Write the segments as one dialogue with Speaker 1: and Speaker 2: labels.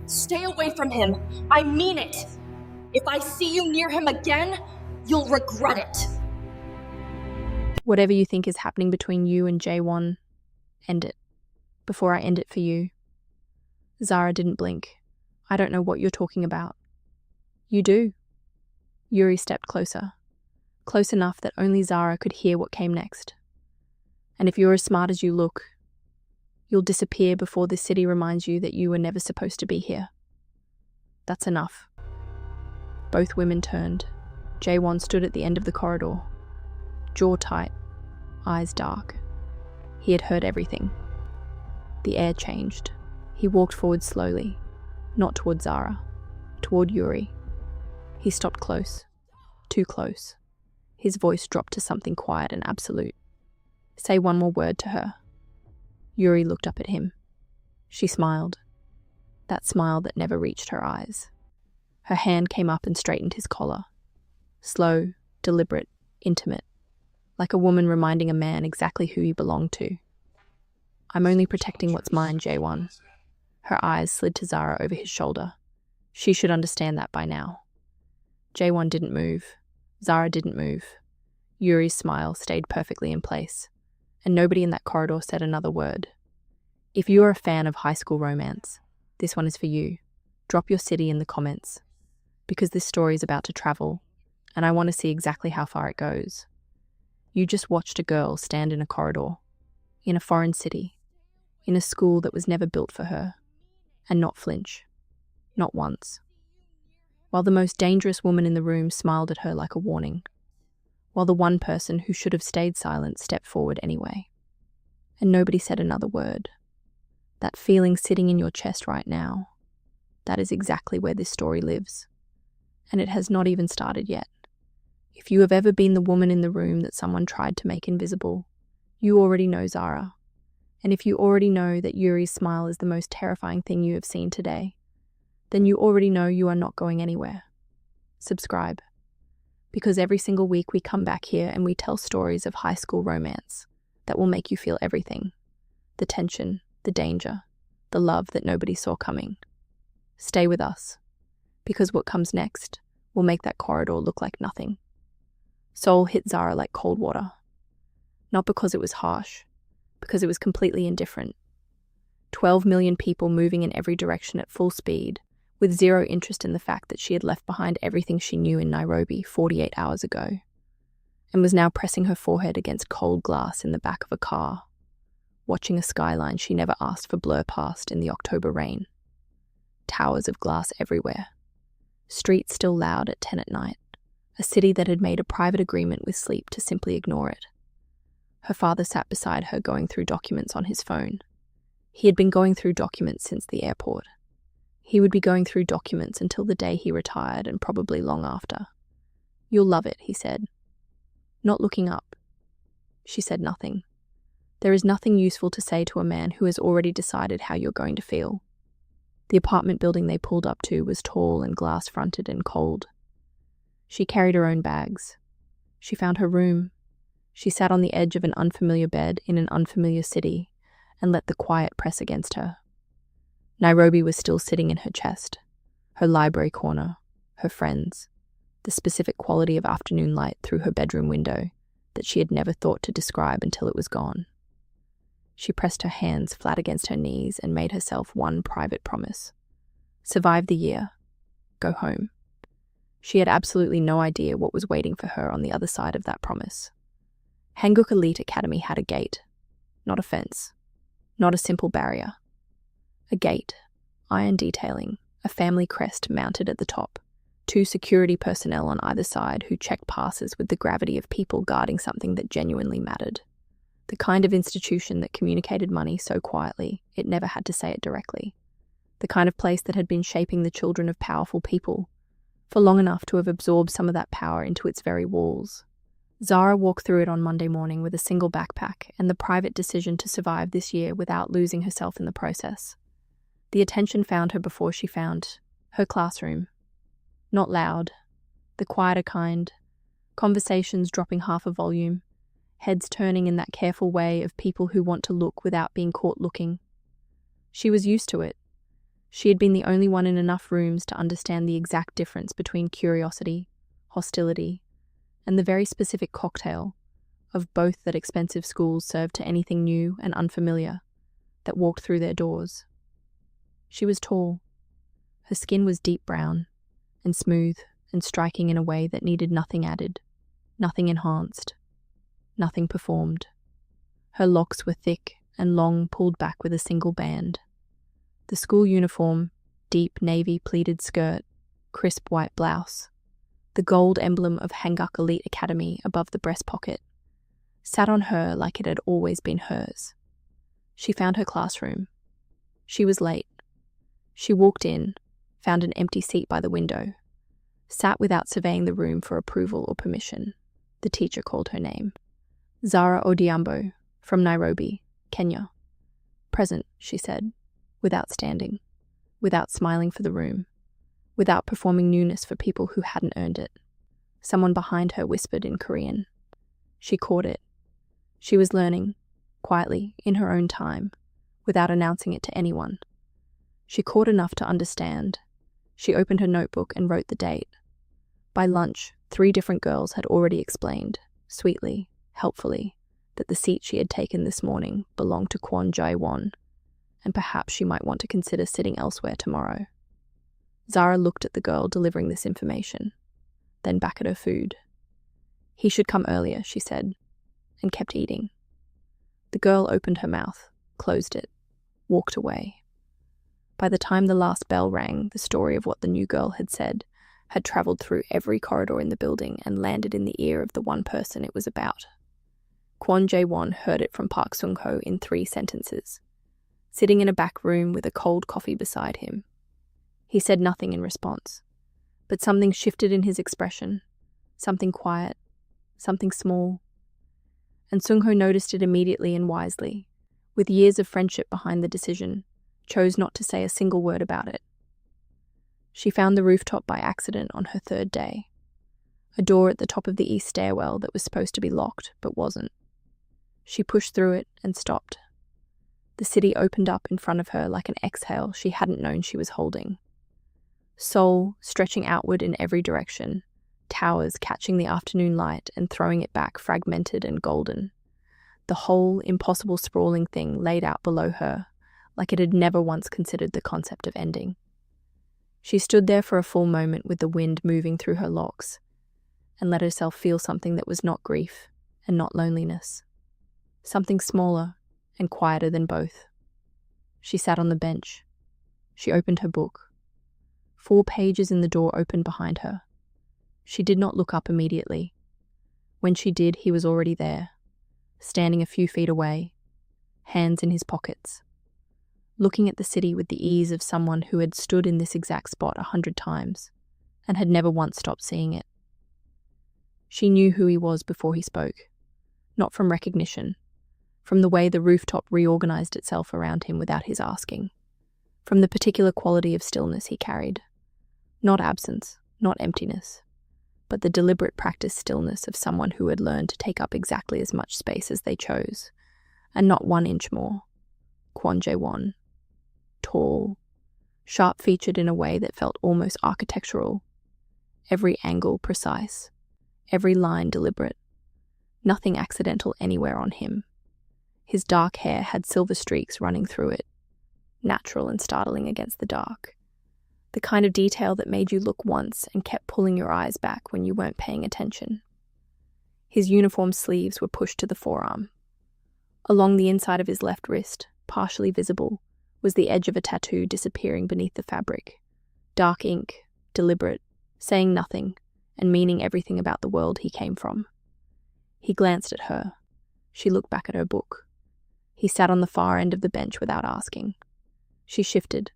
Speaker 1: Stay away from him. I mean it. If I see you near him again, you'll regret it.
Speaker 2: Whatever you think is happening between you and Jae-won, end it. Before I end it for you. Zara didn't blink. I don't know what you're talking about. You do. Yuri stepped closer. Close enough that only Zara could hear what came next. And if you're as smart as you look, you'll disappear before this city reminds you that you were never supposed to be here. That's enough. Both women turned. Jae-won stood at the end of the corridor. Jaw tight, eyes dark. He had heard everything. The air changed. He walked forward slowly, not toward Zara, toward Yuri. He stopped close, too close. His voice dropped to something quiet and absolute. Say one more word to her. Yuri looked up at him. She smiled. That smile that never reached her eyes. Her hand came up and straightened his collar. Slow, deliberate, intimate. Like a woman reminding a man exactly who he belonged to. I'm only protecting what's mine, Jae-won. Her eyes slid to Zara over his shoulder. She should understand that by now. Jae-won didn't move. Zara didn't move. Yuri's smile stayed perfectly in place. And nobody in that corridor said another word. If you are a fan of high school romance, this one is for you. Drop your city in the comments. Because this story is about to travel, and I want to see exactly how far it goes. You just watched a girl stand in a corridor, in a foreign city, in a school that was never built for her, and not flinch. Not once. While the most dangerous woman in the room smiled at her like a warning. While the one person who should have stayed silent stepped forward anyway. And nobody said another word. That feeling sitting in your chest right now, that is exactly where this story lives. And it has not even started yet. If you have ever been the woman in the room that someone tried to make invisible, you already know Zara. And if you already know that Yuri's smile is the most terrifying thing you have seen today, then you already know you are not going anywhere. Subscribe. Because every single week we come back here and we tell stories of high school romance that will make you feel everything. The tension, the danger, the love that nobody saw coming. Stay with us, because what comes next will make that corridor look like nothing. Seoul hit Zara like cold water. Not because it was harsh, because it was completely indifferent. 12 million people moving in every direction at full speed, with zero interest in the fact that she had left behind everything she knew in Nairobi 48 hours ago, and was now pressing her forehead against cold glass in the back of a car, watching a skyline she never asked for blur past in the October rain. Towers of glass everywhere. Streets still loud at 10 at night. A city that had made a private agreement with sleep to simply ignore it. Her father sat beside her going through documents on his phone. He had been going through documents since the airport. He would be going through documents until the day he retired and probably long after. You'll love it, he said. Not looking up. She said nothing. There is nothing useful to say to a man who has already decided how you're going to feel. The apartment building they pulled up to was tall and glass-fronted and cold. She carried her own bags. She found her room. She sat on the edge of an unfamiliar bed in an unfamiliar city and let the quiet press against her. Nairobi was still sitting in her chest, her library corner, her friends, the specific quality of afternoon light through her bedroom window that she had never thought to describe until it was gone. She pressed her hands flat against her knees and made herself one private promise. Survive the year. Go home. She had absolutely no idea what was waiting for her on the other side of that promise. Hanguk Elite Academy had a gate, not a fence, not a simple barrier. A gate, iron detailing, a family crest mounted at the top, 2 security personnel on either side who checked passes with the gravity of people guarding something that genuinely mattered. The kind of institution that communicated money so quietly it never had to say it directly. The kind of place that had been shaping the children of powerful people for long enough to have absorbed some of that power into its very walls. Zara walked through it on Monday morning with a single backpack and the private decision to survive this year without losing herself in the process. The attention found her before she found her classroom. Not loud, the quieter kind, conversations dropping half a volume, heads turning in that careful way of people who want to look without being caught looking. She was used to it. She had been the only one in enough rooms to understand the exact difference between curiosity, hostility, and the very specific cocktail of both that expensive schools served to anything new and unfamiliar that walked through their doors. She was tall. Her skin was deep brown and smooth and striking in a way that needed nothing added, nothing enhanced, nothing performed. Her locks were thick and long, pulled back with a single band. The school uniform, deep navy pleated skirt, crisp white blouse, the gold emblem of Hanguk Elite Academy above the breast pocket, sat on her like it had always been hers. She found her classroom. She was late. She walked in, found an empty seat by the window, sat without surveying the room for approval or permission. The teacher called her name. Zara Odiambo, from Nairobi, Kenya. Present, she said, without standing, without smiling for the room, without performing newness for people who hadn't earned it. Someone behind her whispered in Korean. She caught it. She was learning, quietly, in her own time, without announcing it to anyone. She caught enough to understand. She opened her notebook and wrote the date. By lunch, 3 different girls had already explained, sweetly, helpfully, that the seat she had taken this morning belonged to Kwon Jae-won, and perhaps she might want to consider sitting elsewhere tomorrow. Zara looked at the girl delivering this information, then back at her food. He should come earlier, she said, and kept eating. The girl opened her mouth, closed it, walked away. By the time the last bell rang, the story of what the new girl had said had travelled through every corridor in the building and landed in the ear of the one person it was about. Kwon Jae-won heard it from Park Sung-ho in 3 sentences, sitting in a back room with a cold coffee beside him. He said nothing in response, but something shifted in his expression, something quiet, something small. And Sung-ho noticed it immediately and wisely, with years of friendship behind the decision, chose not to say a single word about it. She found the rooftop by accident on her 3rd day, a door at the top of the east stairwell that was supposed to be locked but wasn't. She pushed through it and stopped. The city opened up in front of her like an exhale she hadn't known she was holding. Seoul stretching outward in every direction, towers catching the afternoon light and throwing it back fragmented and golden. The whole impossible sprawling thing laid out below her, like it had never once considered the concept of ending. She stood there for a full moment with the wind moving through her locks, and let herself feel something that was not grief and not loneliness. Something smaller and quieter than both. She sat on the bench. She opened her book. 4 pages in the door opened behind her. She did not look up immediately. When she did, he was already there, standing a few feet away, hands in his pockets, looking at the city with the ease of someone who had stood in this exact spot 100 times and had never once stopped seeing it. She knew who he was before he spoke, not from recognition, from the way the rooftop reorganized itself around him without his asking, from the particular quality of stillness he carried. Not absence, not emptiness, but the deliberate practiced stillness of someone who had learned to take up exactly as much space as they chose, and not 1 inch more. Kwon Jae-won. Tall, sharp-featured in a way that felt almost architectural, every angle precise, every line deliberate, nothing accidental anywhere on him. His dark hair had silver streaks running through it, natural and startling against the dark, the kind of detail that made you look once and kept pulling your eyes back when you weren't paying attention. His uniform sleeves were pushed to the forearm. Along the inside of his left wrist, partially visible, was the edge of a tattoo disappearing beneath the fabric. Dark ink, deliberate, saying nothing, and meaning everything about the world he came from. He glanced at her. She looked back at her book. He sat on the far end of the bench without asking. She shifted.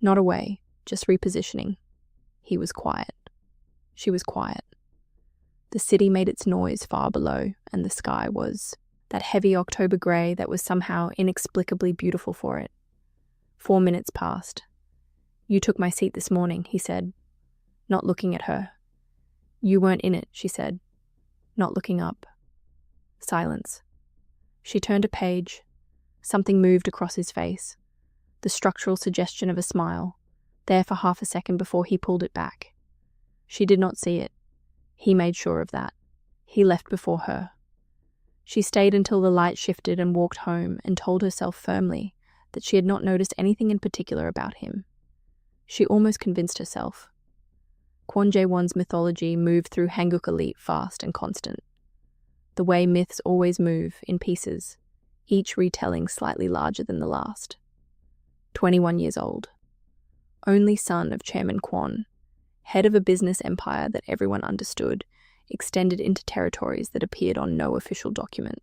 Speaker 2: Not away, just repositioning. He was quiet. She was quiet. The city made its noise far below, and the sky was that heavy October grey that was somehow inexplicably beautiful for it. 4 minutes passed. "You took my seat this morning," he said, not looking at her. "You weren't in it," she said, not looking up. Silence. She turned a page. Something moved across his face. the structural suggestion of a smile, there for half a second before he pulled it back. She did not see it. He made sure of that. He left before her. She stayed until the light shifted and walked home and told herself firmly that she had not noticed anything in particular about him. She almost convinced herself. Kwon Jae-won's mythology moved through Hanguk Elite fast and constant. The way myths always move, in pieces, each retelling slightly larger than the last. 21 years old. Only son of Chairman Kwon, head of a business empire that everyone understood, extended into territories that appeared on no official document.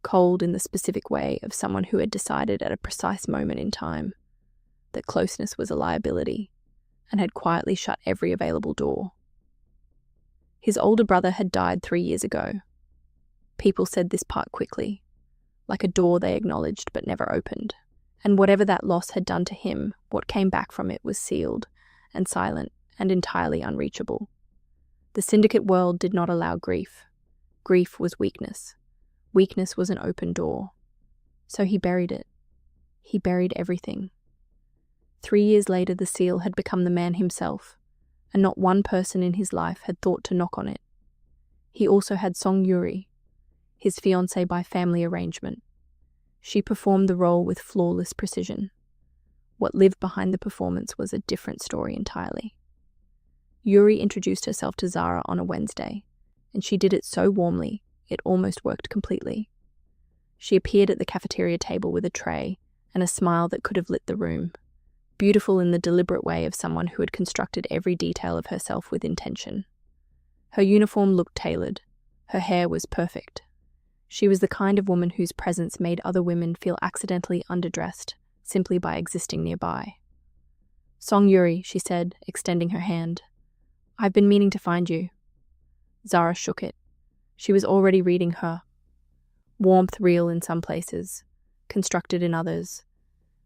Speaker 2: Cold in the specific way of someone who had decided at a precise moment in time that closeness was a liability and had quietly shut every available door. His older brother had died 3 years ago. People said this part quickly, like a door they acknowledged but never opened. And whatever that loss had done to him, what came back from it was sealed and silent and entirely unreachable. The syndicate world did not allow grief. Grief was weakness. Weakness was an open door. So he buried it. He buried everything. 3 years later, the seal had become the man himself, and not one person in his life had thought to knock on it. He also had Yuri, his fiancée by family arrangement. She performed the role with flawless precision. What lived behind the performance was a different story entirely. Yuri introduced herself to Zara on a Wednesday, and she did it so warmly, it almost worked completely. She appeared at the cafeteria table with a tray and a smile that could have lit the room, beautiful in the deliberate way of someone who had constructed every detail of herself with intention. Her uniform looked tailored. Her hair was perfect. She was the kind of woman whose presence made other women feel accidentally underdressed simply by existing nearby. Yuri, she said, extending her hand. I've been meaning to find you. Zara shook it. She was already reading her. Warmth real in some places, constructed in others.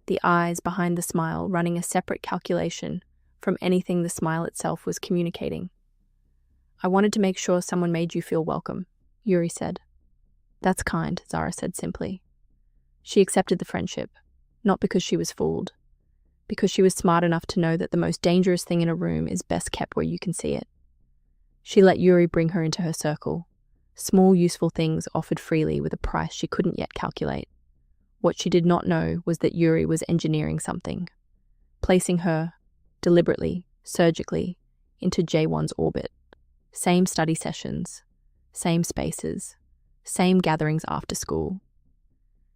Speaker 2: The eyes behind the smile running a separate calculation from anything the smile itself was communicating. I wanted to make sure someone made you feel welcome, Yuri said. That's kind, Zara said simply. She accepted the friendship, not because she was fooled, because she was smart enough to know that the most dangerous thing in a room is best kept where you can see it. She let Yuri bring her into her circle, small useful things offered freely with a price she couldn't yet calculate. What she did not know was that Yuri was engineering something, placing her, deliberately, surgically, into Jae-won's orbit. Same study sessions, same spaces, same gatherings after school.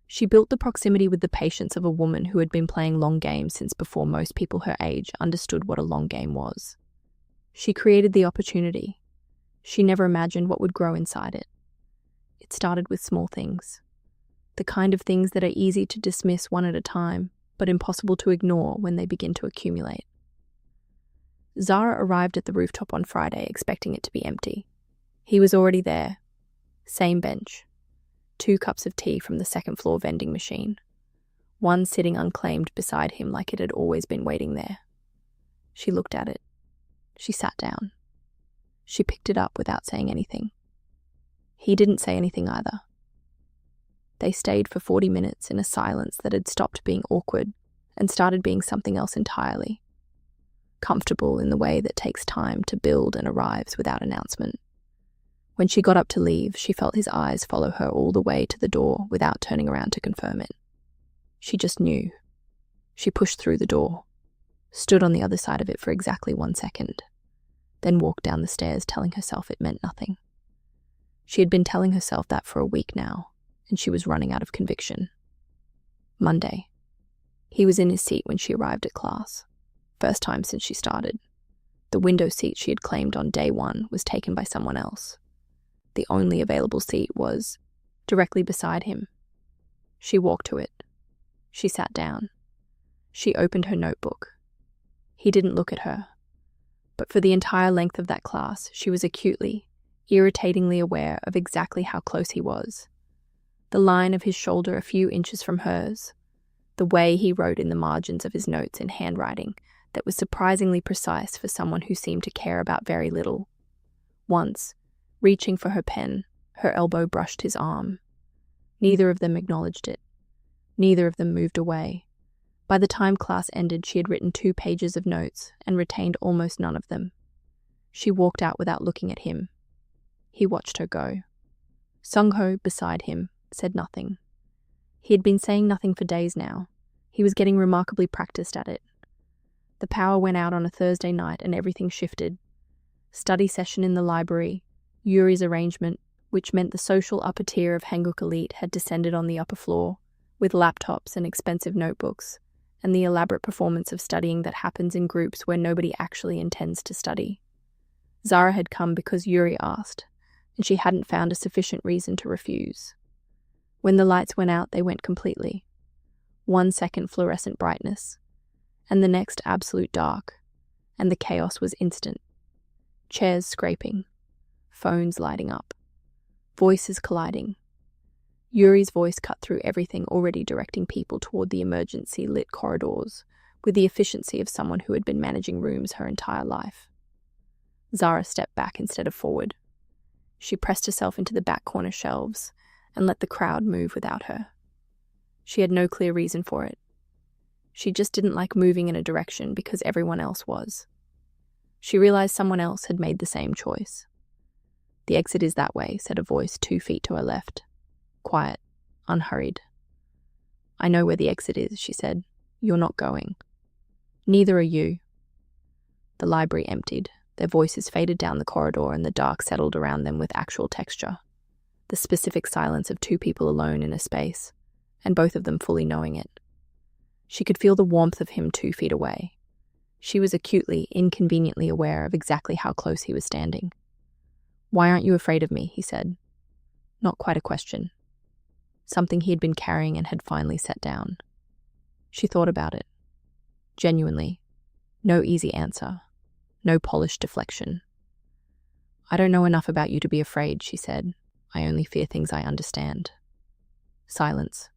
Speaker 2: She built the proximity with the patience of a woman who had been playing long games since before most people her age understood what a long game was. She created the opportunity. She never imagined what would grow inside it. It started with small things. The kind of things that are easy to dismiss one at a time, but impossible to ignore when they begin to accumulate. Zara arrived at the rooftop on Friday expecting it to be empty. He was already there. Same bench. 2 cups of tea from the second-floor vending machine. One sitting unclaimed beside him like it had always been waiting there. She looked at it. She sat down. She picked it up without saying anything. He didn't say anything either. They stayed for 40 minutes in a silence that had stopped being awkward and started being something else entirely. Comfortable in the way that takes time to build and arrives without announcement. When she got up to leave, she felt his eyes follow her all the way to the door without turning around to confirm it. She just knew. She pushed through the door, stood on the other side of it for exactly 1 second, then walked down the stairs telling herself it meant nothing. She had been telling herself that for a week now, and she was running out of conviction. Monday. He was in his seat when she arrived at class. First time since she started. The window seat she had claimed on day 1 was taken by someone else. The only available seat was directly beside him. She walked to it. She sat down. She opened her notebook. He didn't look at her. But for the entire length of that class, she was acutely, irritatingly aware of exactly how close he was. The line of his shoulder a few inches from hers. The way he wrote in the margins of his notes in handwriting that was surprisingly precise for someone who seemed to care about very little. Once, reaching for her pen, her elbow brushed his arm. Neither of them acknowledged it. Neither of them moved away. By the time class ended, she had written 2 pages of notes and retained almost none of them. She walked out without looking at him. He watched her go. Sung-ho, beside him, said nothing. He had been saying nothing for days now. He was getting remarkably practiced at it. The power went out on a Thursday night and everything shifted. Study session in the library, Yuri's arrangement, which meant the social upper tier of Hanguk Elite had descended on the upper floor, with laptops and expensive notebooks, and the elaborate performance of studying that happens in groups where nobody actually intends to study. Zara had come because Yuri asked, and she hadn't found a sufficient reason to refuse. When the lights went out, they went completely. 1 second fluorescent brightness, and the next absolute dark, and the chaos was instant. Chairs scraping, phones lighting up, voices colliding. Yuri's voice cut through everything, already directing people toward the emergency-lit corridors with the efficiency of someone who had been managing rooms her entire life. Zara stepped back instead of forward. She pressed herself into the back corner shelves and let the crowd move without her. She had no clear reason for it. She just didn't like moving in a direction because everyone else was. She realized someone else had made the same choice. "The exit is that way," said a voice 2 feet to her left. Quiet, unhurried. "I know where the exit is," she said. "You're not going." "Neither are you." The library emptied. Their voices faded down the corridor and the dark settled around them with actual texture. The specific silence of 2 people alone in a space, and both of them fully knowing it. She could feel the warmth of him 2 feet away. She was acutely, inconveniently aware of exactly how close he was standing. "Why aren't you afraid of me?" he said. Not quite a question. Something he had been carrying and had finally set down. She thought about it. Genuinely. No easy answer. No polished deflection. "I don't know enough about you to be afraid," she said. "I only fear things I understand." Silence.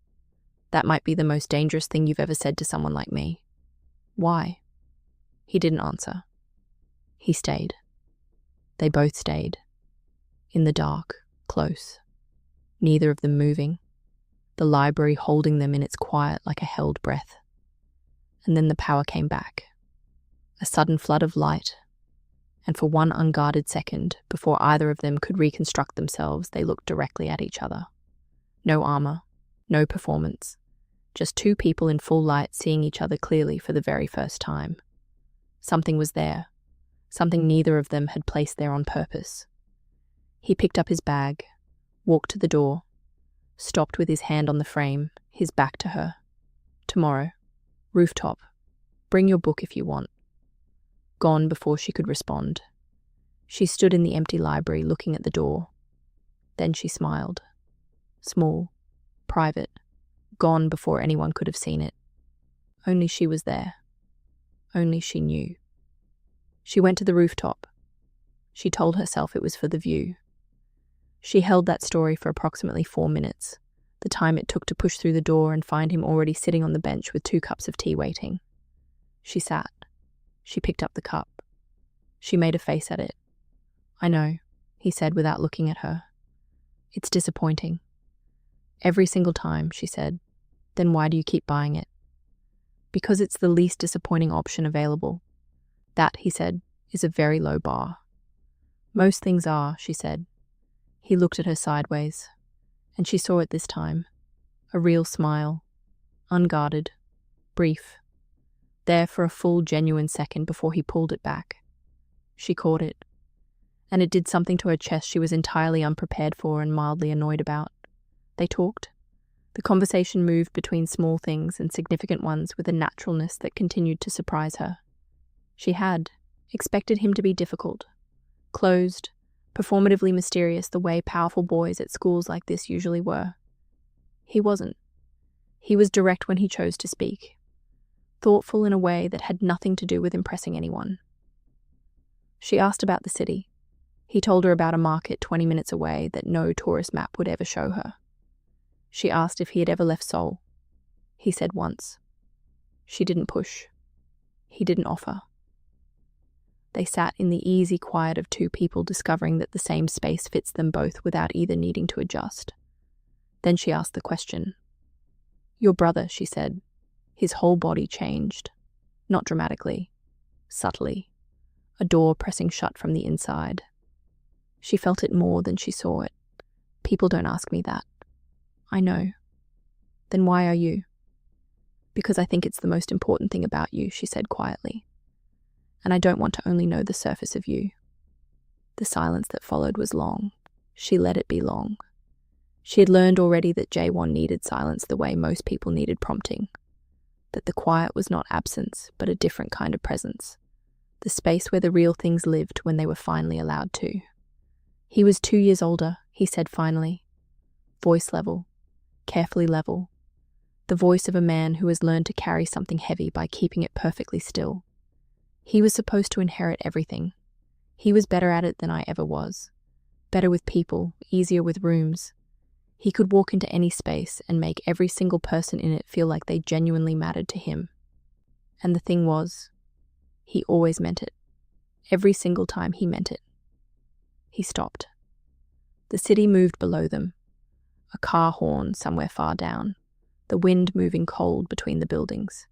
Speaker 2: "That might be the most dangerous thing you've ever said to someone like me." "Why?" He didn't answer. He stayed. They both stayed. In the dark, close. Neither of them moving. The library holding them in its quiet like a held breath. And then the power came back. A sudden flood of light. And for 1 unguarded second, before either of them could reconstruct themselves, they looked directly at each other. No armor. No performance. Just 2 people in full light seeing each other clearly for the very first time. Something was there. Something neither of them had placed there on purpose. He picked up his bag, walked to the door, stopped with his hand on the frame, his back to her. "Tomorrow. Rooftop. Bring your book if you want." Gone before she could respond. She stood in the empty library looking at the door. Then she smiled. Small. Private. Gone before anyone could have seen it. Only she was there. Only she knew. She went to the rooftop. She told herself it was for the view. She held that story for approximately 4 minutes, the time it took to push through the door and find him already sitting on the bench with 2 cups of tea waiting. She sat. She picked up the cup. She made a face at it. "I know," he said without looking at her. "It's disappointing." "Every single time," she said. "Then why do you keep buying it?" "Because it's the least disappointing option available." "That," he said, "is a very low bar." "Most things are," she said. He looked at her sideways, and she saw it this time. A real smile. Unguarded. Brief. There for a full, genuine second before he pulled it back. She caught it. And it did something to her chest she was entirely unprepared for and mildly annoyed about. They talked. The conversation moved between small things and significant ones with a naturalness that continued to surprise her. She had expected him to be difficult, closed, performatively mysterious the way powerful boys at schools like this usually were. He wasn't. He was direct when he chose to speak, thoughtful in a way that had nothing to do with impressing anyone. She asked about the city. He told her about a market 20 minutes away that no tourist map would ever show her. She asked if he had ever left Seoul. He said once. She didn't push. He didn't offer. They sat in the easy quiet of 2 people discovering that the same space fits them both without either needing to adjust. Then she asked the question. "Your brother," she said. His whole body changed. Not dramatically, subtly. A door pressing shut from the inside. She felt it more than she saw it. People don't ask me that. I know. Then why are you? Because I think it's the most important thing about you, she said quietly. And I don't want to only know the surface of you. The silence that followed was long. She let it be long. She had learned already that Jae-won needed silence the way most people needed prompting. That the quiet was not absence, but a different kind of presence. The space where the real things lived when they were finally allowed to. He was 2 years older, he said finally. Voice level, carefully level. The voice of a man who has learned to carry something heavy by keeping it perfectly still. He was supposed to inherit everything. He was better at it than I ever was. Better with people, easier with rooms. He could walk into any space and make every single person in it feel like they genuinely mattered to him. And the thing was, he always meant it. Every single time he meant it. He stopped. The city moved below them. A car horn somewhere far down. The wind moving cold between the buildings.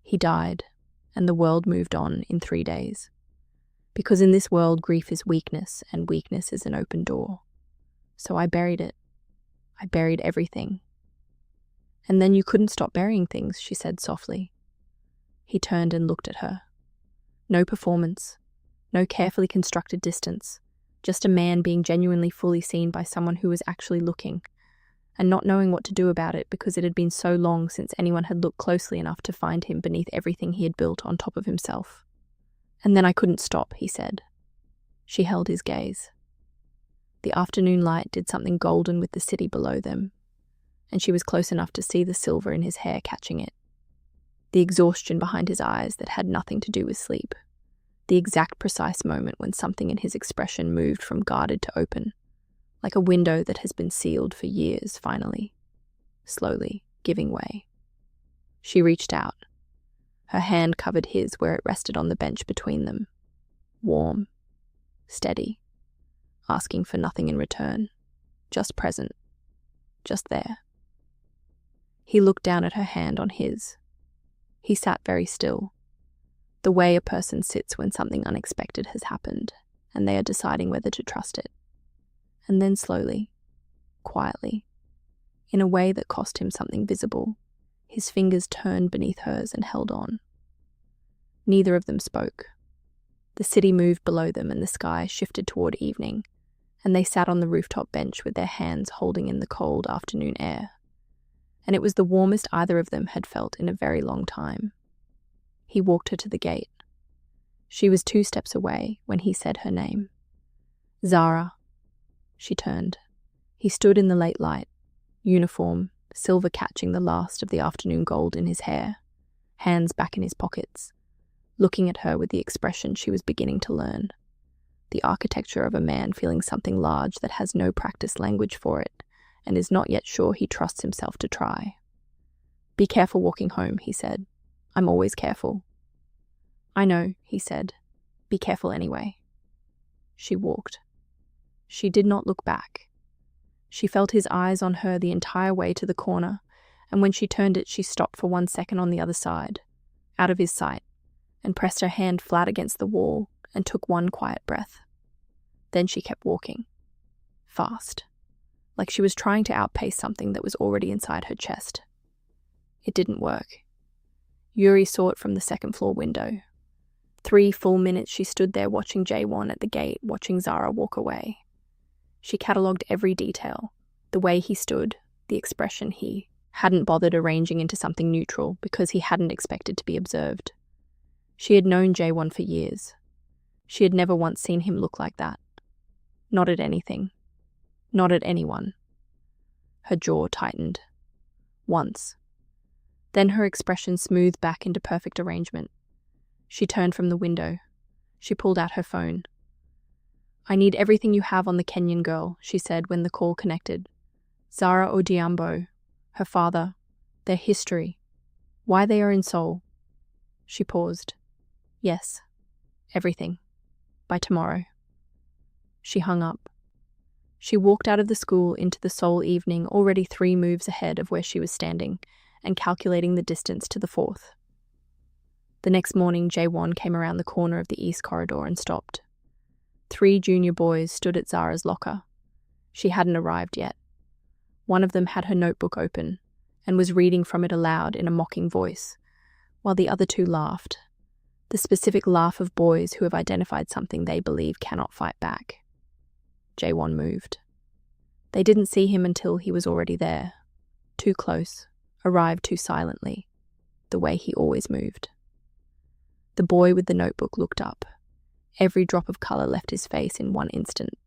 Speaker 2: He died, and the world moved on in 3 days. Because in this world, grief is weakness, and weakness is an open door. So I buried it. I buried everything. And then you couldn't stop burying things, she said softly. He turned and looked at her. No performance, no carefully constructed distance, just a man being genuinely fully seen by someone who was actually looking, and not knowing what to do about it because it had been so long since anyone had looked closely enough to find him beneath everything he had built on top of himself. And then I couldn't stop, he said. She held his gaze. The afternoon light did something golden with the city below them, and she was close enough to see the silver in his hair catching it. The exhaustion behind his eyes that had nothing to do with sleep. The exact precise moment when something in his expression moved from guarded to open, like a window that has been sealed for years finally, slowly giving way. She reached out. Her hand covered his where it rested on the bench between them. Warm, steady, asking for nothing in return, just present, just there. He looked down at her hand on his. He sat very still, the way a person sits when something unexpected has happened and they are deciding whether to trust it. And then slowly, quietly, in a way that cost him something visible, his fingers turned beneath hers and held on. Neither of them spoke. The city moved below them and the sky shifted toward evening, and they sat on the rooftop bench with their hands holding in the cold afternoon air. And it was the warmest either of them had felt in a very long time. He walked her to the gate. She was 2 steps away when he said her name. Zara. She turned. He stood in the late light, uniform, silver catching the last of the afternoon gold in his hair, hands back in his pockets, looking at her with the expression she was beginning to learn. The architecture of a man feeling something large that has no practiced language for it, and is not yet sure he trusts himself to try. Be careful walking home, he said. I'm always careful. I know, he said. Be careful anyway. She walked. She did not look back. She felt his eyes on her the entire way to the corner, and when she turned it, she stopped for 1 second on the other side, out of his sight, and pressed her hand flat against the wall and took one quiet breath. Then she kept walking. Fast. Like she was trying to outpace something that was already inside her chest. It didn't work. Yuri saw it from the second-floor window. 3 full minutes she stood there watching Jae-won at the gate, watching Zara walk away. She catalogued every detail, the way he stood, the expression he hadn't bothered arranging into something neutral because he hadn't expected to be observed. She had known Jae-won for years. She had never once seen him look like that. Not at anything. Not at anyone. Her jaw tightened. Once. Then her expression smoothed back into perfect arrangement. She turned from the window. She pulled out her phone. I need everything you have on the Kenyan girl, she said when the call connected. Zara Odiambo, her father, their history, why they are in Seoul. She paused. Yes, everything. By tomorrow. She hung up. She walked out of the school into the Seoul evening already 3 moves ahead of where she was standing, and calculating the distance to the fourth. The next morning, Jae-won came around the corner of the east corridor and stopped. 3 junior boys stood at Zara's locker. She hadn't arrived yet. One of them had her notebook open and was reading from it aloud in a mocking voice, while the other 2 laughed. The specific laugh of boys who have identified something they believe cannot fight back. Jae-won moved. They didn't see him until he was already there. Too close, arrived too silently, the way he always moved. The boy with the notebook looked up. Every drop of color left his face in one instant.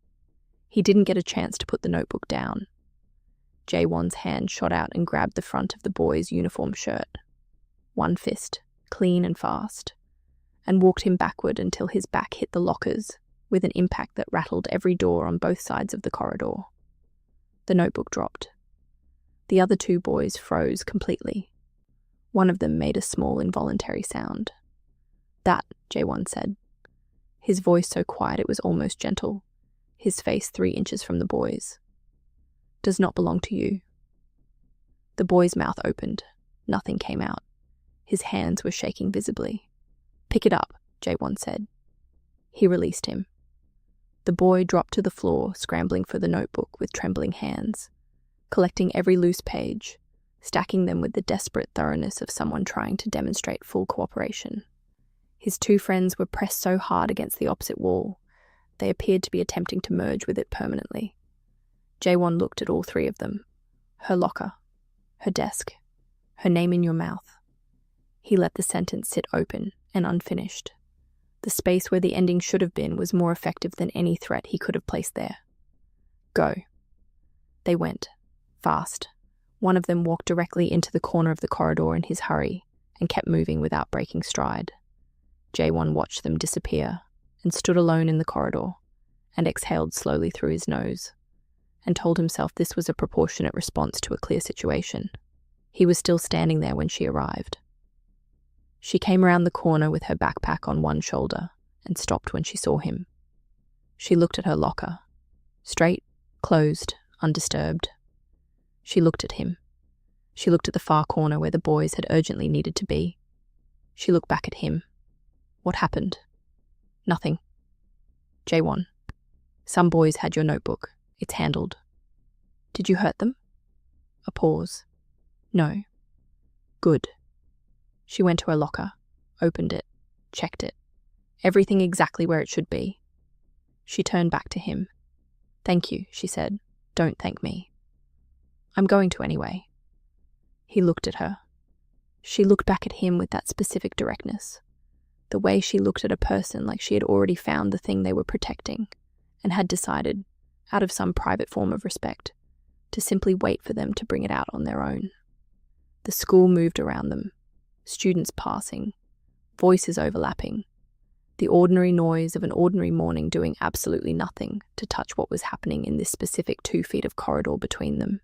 Speaker 2: He didn't get a chance to put the notebook down. Jae-won's hand shot out and grabbed the front of the boy's uniform shirt. One fist, clean and fast, and walked him backward until his back hit the lockers with an impact that rattled every door on both sides of the corridor. The notebook dropped. The other 2 boys froze completely. One of them made a small involuntary sound. "That," Jae-won said. His voice so quiet it was almost gentle, his face 3 inches from the boys. "Does not belong to you." The boy's mouth opened. Nothing came out. His hands were shaking visibly. "Pick it up," Jae-won said. He released him. The boy dropped to the floor, scrambling for the notebook with trembling hands, collecting every loose page, stacking them with the desperate thoroughness of someone trying to demonstrate full cooperation. His 2 friends were pressed so hard against the opposite wall, they appeared to be attempting to merge with it permanently. Jae-won looked at all 3 of them. Her locker, her desk, her name in your mouth. He let the sentence sit open and unfinished. The space where the ending should have been was more effective than any threat he could have placed there. "Go." They went, fast. One of them walked directly into the corner of the corridor in his hurry and kept moving without breaking stride. Jae-won watched them disappear and stood alone in the corridor and exhaled slowly through his nose and told himself this was a proportionate response to a clear situation. He was still standing there when she arrived. She came around the corner with her backpack on one shoulder and stopped when she saw him. She looked at her locker. Straight, closed, undisturbed. She looked at him. She looked at the far corner where the boys had urgently needed to be. She looked back at him. What happened? Nothing. Jae-won. Some boys had your notebook. It's handled. Did you hurt them? A pause. No. Good. She went to her locker, opened it, checked it. Everything exactly where it should be. She turned back to him. Thank you, she said. Don't thank me. I'm going to anyway. He looked at her. She looked back at him with that specific directness. The way she looked at a person like she had already found the thing they were protecting and had decided, out of some private form of respect, to simply wait for them to bring it out on their own. The school moved around them, students passing, voices overlapping, the ordinary noise of an ordinary morning doing absolutely nothing to touch what was happening in this specific 2 feet of corridor between them.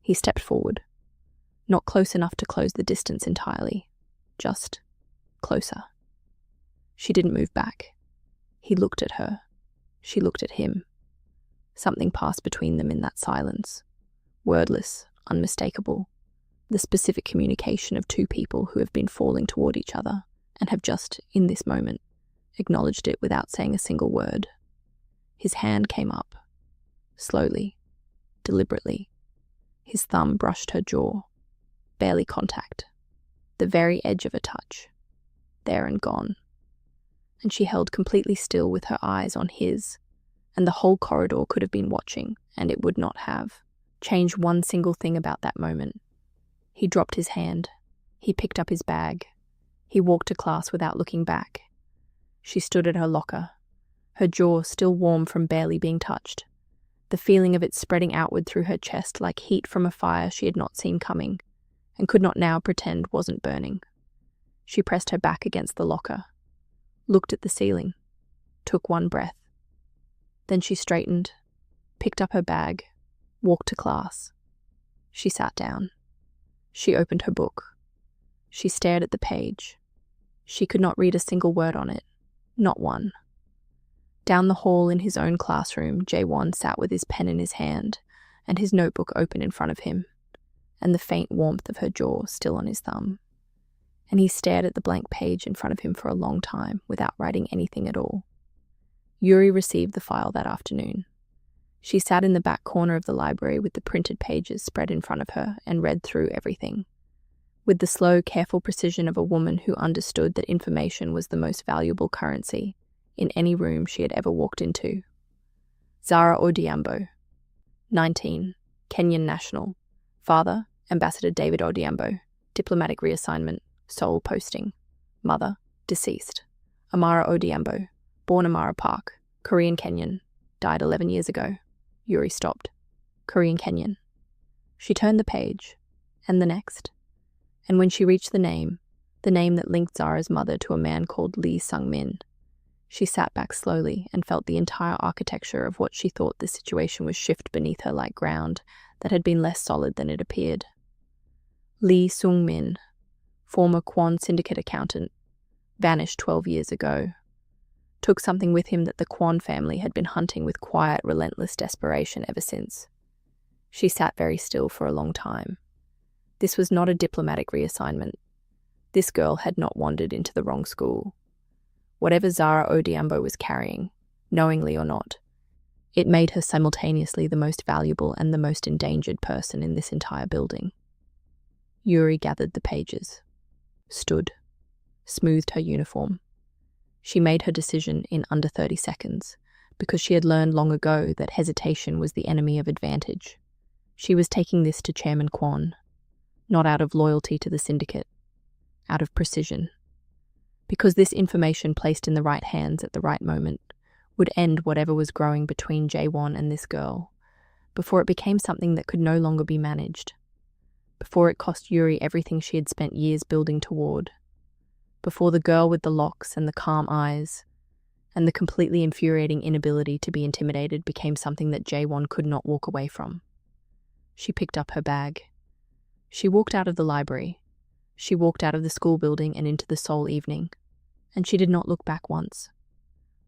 Speaker 2: He stepped forward, not close enough to close the distance entirely, just closer. She didn't move back. He looked at her. She looked at him. Something passed between them in that silence, wordless, unmistakable, the specific communication of 2 people who have been falling toward each other and have just, in this moment, acknowledged it without saying a single word. His hand came up, slowly, deliberately. His thumb brushed her jaw, barely contact, the very edge of a touch, there and gone. And she held completely still with her eyes on his, and the whole corridor could have been watching, and it would not have changed one single thing about that moment. He dropped his hand. He picked up his bag. He walked to class without looking back. She stood at her locker, her jaw still warm from barely being touched, the feeling of it spreading outward through her chest like heat from a fire she had not seen coming, and could not now pretend wasn't burning. She pressed her back against the locker, looked at the ceiling, took one breath. Then she straightened, picked up her bag, walked to class. She sat down. She opened her book. She stared at the page. She could not read a single word on it, not one. Down the hall in his own classroom, Jae-won sat with his pen in his hand and his notebook open in front of him. and the faint warmth of her jaw still on his thumb. And he stared at the blank page in front of him for a long time without writing anything at all. Yuri received the file that afternoon. She sat in the back corner of the library with the printed pages spread in front of her and read through everything, with the slow, careful precision of a woman who understood that information was the most valuable currency in any room she had ever walked into. Zara Odhiambo, 19, Kenyan national. Father, Ambassador David Odhiambo, diplomatic reassignment, Seoul posting. Mother, deceased. Amara Odhiambo, born Amara Park, Korean Kenyan, died 11 years ago. Yuri stopped. Korean Kenyan. She turned the page, and the next. And when she reached the name that linked Zara's mother to a man called Lee Sung-min, she sat back slowly and felt the entire architecture of what she thought the situation was shift beneath her like ground that had been less solid than it appeared. Lee Sung-min, former Kwon syndicate accountant, vanished 12 years ago. Took something with him that the Kwon family had been hunting with quiet, relentless desperation ever since. She sat very still for a long time. This was not a diplomatic reassignment. This girl had not wandered into the wrong school. Whatever Zara Odhiambo was carrying, knowingly or not, it made her simultaneously the most valuable and the most endangered person in this entire building. Yuri gathered the pages, stood, smoothed her uniform. She made her decision in under 30 seconds, because she had learned long ago that hesitation was the enemy of advantage. She was taking this to Chairman Kwon, not out of loyalty to the syndicate, out of precision. Because this information placed in the right hands at the right moment would end whatever was growing between Jae-won and this girl, before it became something that could no longer be managed, before it cost Yuri everything she had spent years building toward, before the girl with the locks and the calm eyes and the completely infuriating inability to be intimidated became something that Jae-won could not walk away from. She picked up her bag. She walked out of the library. She walked out of the school building and into the Seoul evening, and she did not look back once.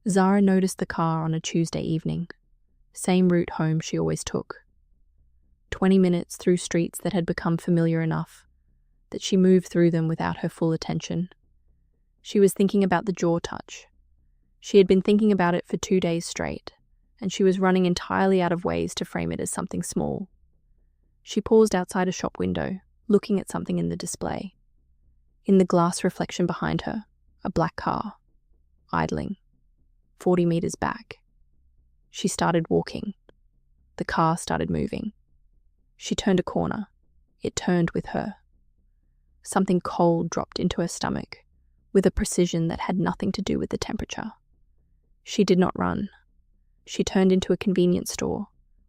Speaker 2: Zara noticed the car on a Tuesday evening, same route home she always took. 20 minutes through streets that had become familiar enough that she moved through them without her full attention. She was thinking about the jaw touch. She had been thinking about it for 2 days straight, and she was running entirely out of ways to frame it as something small. She paused outside a shop window, looking at something in the display. In the glass reflection behind her, a black car, idling, 40 meters back. She started walking. The car started moving. She turned a corner. It turned with her. Something cold dropped into her stomach, with a precision that had nothing to do with the temperature. She did not run. She turned into a convenience store,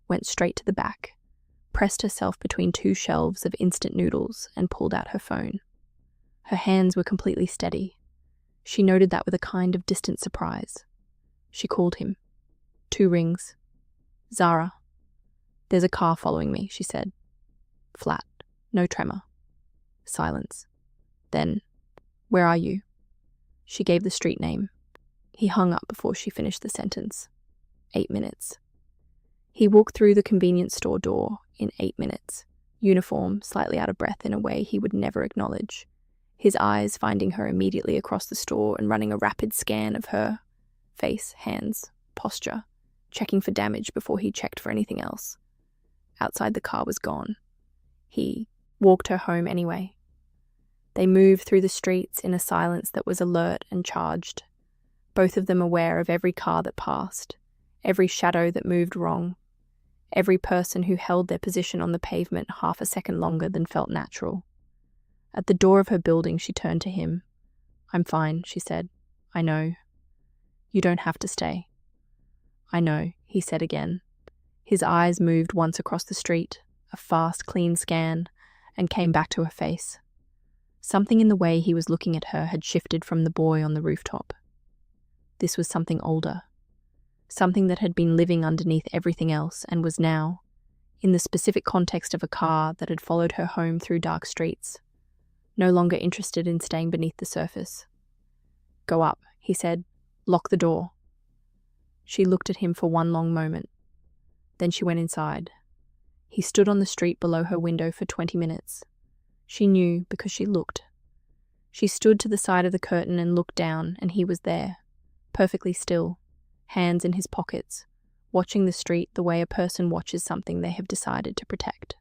Speaker 2: went straight to the back, pressed herself between 2 shelves of instant noodles and pulled out her phone. Her hands were completely steady. She noted that with a kind of distant surprise. She called him. 2 rings. Zara. There's a car following me, she said. Flat. No tremor. Silence. Then, where are you? She gave the street name. He hung up before she finished the sentence. 8 minutes. He walked through the convenience store door in 8 minutes, uniform, slightly out of breath in a way he would never acknowledge, his eyes finding her immediately across the store and running a rapid scan of her face, hands, posture, checking for damage before he checked for anything else. Outside, the car was gone. He walked her home anyway. They moved through the streets in a silence that was alert and charged, both of them aware of every car that passed, every shadow that moved wrong, every person who held their position on the pavement half a second longer than felt natural. At the door of her building, she turned to him. I'm fine, she said. I know. You don't have to stay. I know, he said again. His eyes moved once across the street, a fast, clean scan, and came back to her face. Something in the way he was looking at her had shifted from the boy on the rooftop. This was something older, something that had been living underneath everything else and was now, in the specific context of a car that had followed her home through dark streets, no longer interested in staying beneath the surface. Go up, he said. Lock the door. She looked at him for one long moment. Then she went inside. He stood on the street below her window for 20 minutes. She knew because she looked. She stood to the side of the curtain and looked down, and he was there, perfectly still, hands in his pockets, watching the street the way a person watches something they have decided to protect.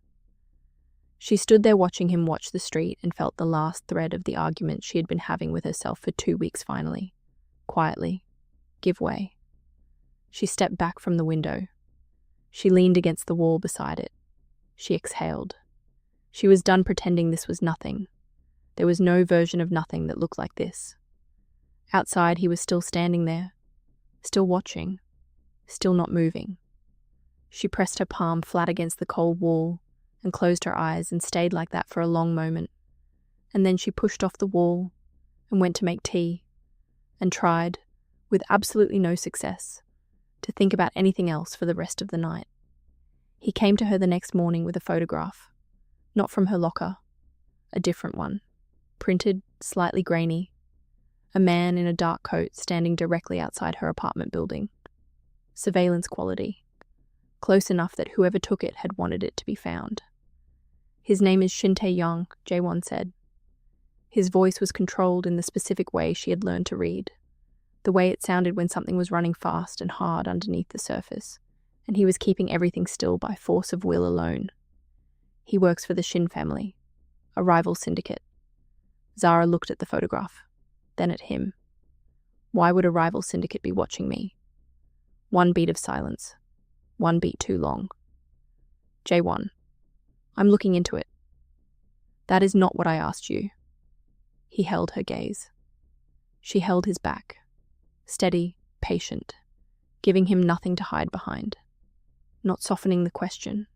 Speaker 2: She stood there watching him watch the street and felt the last thread of the argument she had been having with herself for 2 weeks finally, quietly, give way. She stepped back from the window. She leaned against the wall beside it. She exhaled. She was done pretending this was nothing. There was no version of nothing that looked like this. Outside, he was still standing there, still watching, still not moving. She pressed her palm flat against the cold wall and closed her eyes and stayed like that for a long moment. And then she pushed off the wall and went to make tea and tried, with absolutely no success, to think about anything else for the rest of the night. He came to her the next morning with a photograph, not from her locker, a different one, printed, slightly grainy, a man in a dark coat standing directly outside her apartment building. Surveillance quality, close enough that whoever took it had wanted it to be found. His name is Shin Tae-young, Jae-won said. His voice was controlled in the specific way she had learned to read, the way it sounded when something was running fast and hard underneath the surface, and he was keeping everything still by force of will alone. He works for the Shin family, a rival syndicate. Zara looked at the photograph, then at him. Why would a rival syndicate be watching me? 1 beat of silence. 1 beat too long. Jae-won, I'm looking into it. That is not what I asked you. He held her gaze. She held his back, steady, patient, giving him nothing to hide behind, not softening the question,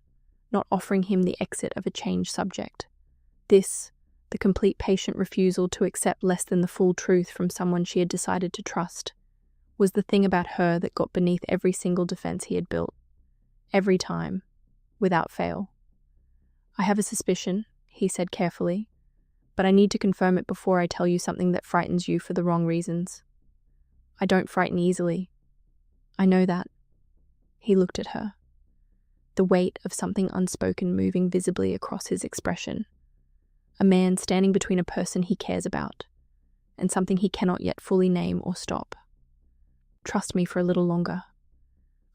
Speaker 2: not offering him the exit of a changed subject. This, the complete patient refusal to accept less than the full truth from someone she had decided to trust, was the thing about her that got beneath every single defense he had built. Every time, without fail. I have a suspicion, he said carefully, but I need to confirm it before I tell you something that frightens you for the wrong reasons. I don't frighten easily. I know that. He looked at her, the weight of something unspoken moving visibly across his expression. A man standing between a person he cares about and something he cannot yet fully name or stop. Trust me for a little longer.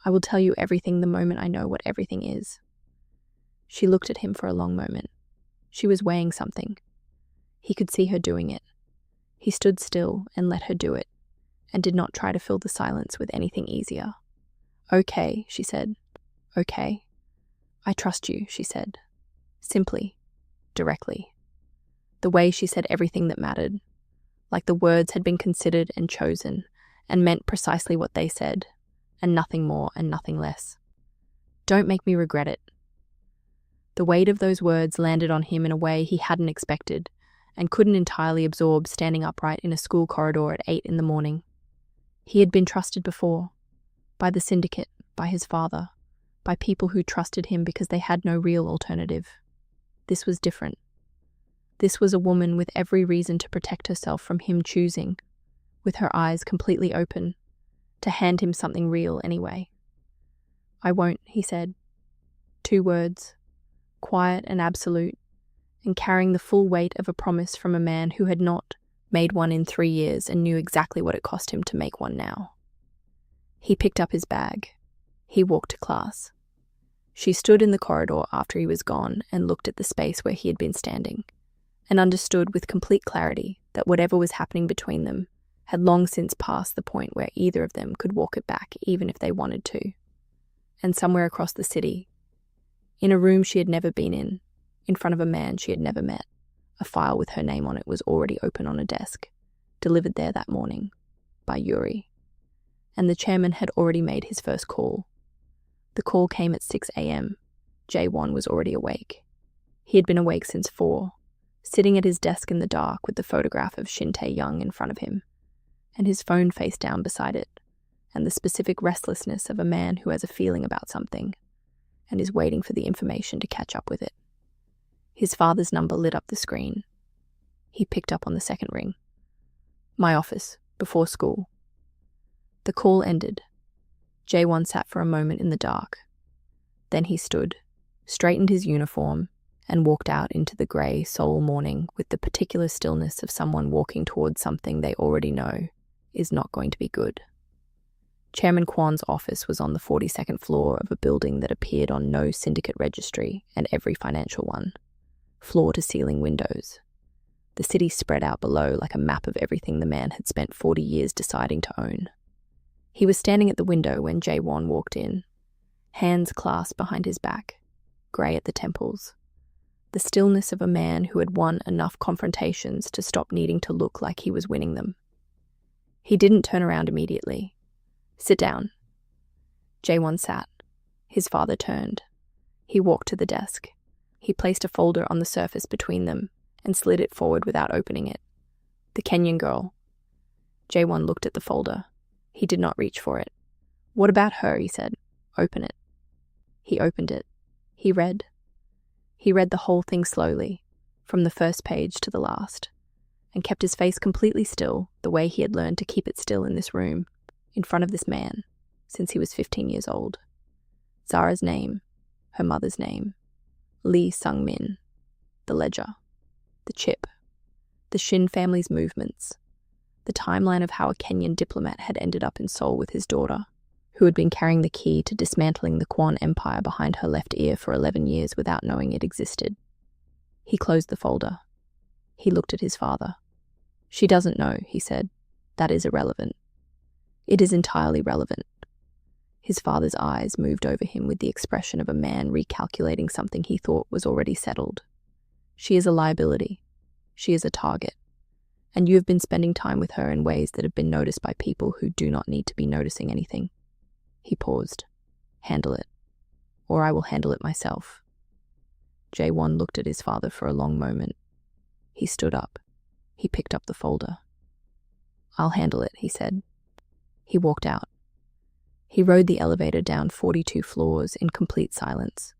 Speaker 2: I will tell you everything the moment I know what everything is. She looked at him for a long moment. She was weighing something. He could see her doing it. He stood still and let her do it, and did not try to fill the silence with anything easier. Okay, she said. Okay. I trust you, she said. Simply, directly. The way she said everything that mattered, like the words had been considered and chosen, and meant precisely what they said, and nothing more and nothing less. Don't make me regret it. The weight of those words landed on him in a way he hadn't expected, and couldn't entirely absorb standing upright in a school corridor at 8 in the morning. He had been trusted before, by the syndicate, by his father, by people who trusted him because they had no real alternative. This was different. This was a woman with every reason to protect herself from him choosing, with her eyes completely open, to hand him something real anyway. I won't, he said. 2 words, quiet and absolute, and carrying the full weight of a promise from a man who had not made one in 3 years and knew exactly what it cost him to make one now. He picked up his bag. He walked to class. She stood in the corridor after he was gone and looked at the space where he had been standing, and understood with complete clarity that whatever was happening between them had long since passed the point where either of them could walk it back even if they wanted to. And somewhere across the city, in a room she had never been in front of a man she had never met, a file with her name on it was already open on a desk, delivered there that morning, by Yuri. And the chairman had already made his first call. The call came at 6 a.m. Jae-won was already awake. He had been awake since 4, sitting at his desk in the dark with the photograph of Shin Tae-young in front of him, and his phone face down beside it, and the specific restlessness of a man who has a feeling about something, and is waiting for the information to catch up with it. His father's number lit up the screen. He picked up on the second ring. My office, before school. The call ended. Jae-won sat for a moment in the dark. Then he stood, straightened his uniform, and walked out into the grey Seoul morning with the particular stillness of someone walking towards something they already know is not going to be good. Chairman Kwon's office was on the 42nd floor of a building that appeared on no syndicate registry and every financial one. Floor-to-ceiling windows. The city spread out below like a map of everything the man had spent 40 years deciding to own. He was standing at the window when Jae-won walked in, hands clasped behind his back, grey at the temples. The stillness of a man who had won enough confrontations to stop needing to look like he was winning them. He didn't turn around immediately. "Sit down." Jae-won sat. His father turned. He walked to the desk. He placed a folder on the surface between them and slid it forward without opening it. "The Kenyan girl." Jae-won looked at the folder. He did not reach for it. "What about her?" he said. "Open it." He opened it. He read. He read the whole thing slowly, from the first page to the last, and kept his face completely still the way he had learned to keep it still in this room, in front of this man, since he was 15 years old. Zara's name, her mother's name, Lee Sung-min, the ledger, the chip, the Shin family's movements, the timeline of how a Kenyan diplomat had ended up in Seoul with his daughter, who had been carrying the key to dismantling the Kwon Empire behind her left ear for 11 years without knowing it existed. He closed the folder. He looked at his father. "She doesn't know," he said. "That is irrelevant." "It is entirely relevant." His father's eyes moved over him with the expression of a man recalculating something he thought was already settled. "She is a liability. She is a target. And you have been spending time with her in ways that have been noticed by people who do not need to be noticing anything." He paused. "Handle it. Or I will handle it myself." Jae-won looked at his father for a long moment. He stood up. He picked up the folder. "I'll handle it," he said. He walked out. He rode the elevator down 42 floors in complete silence,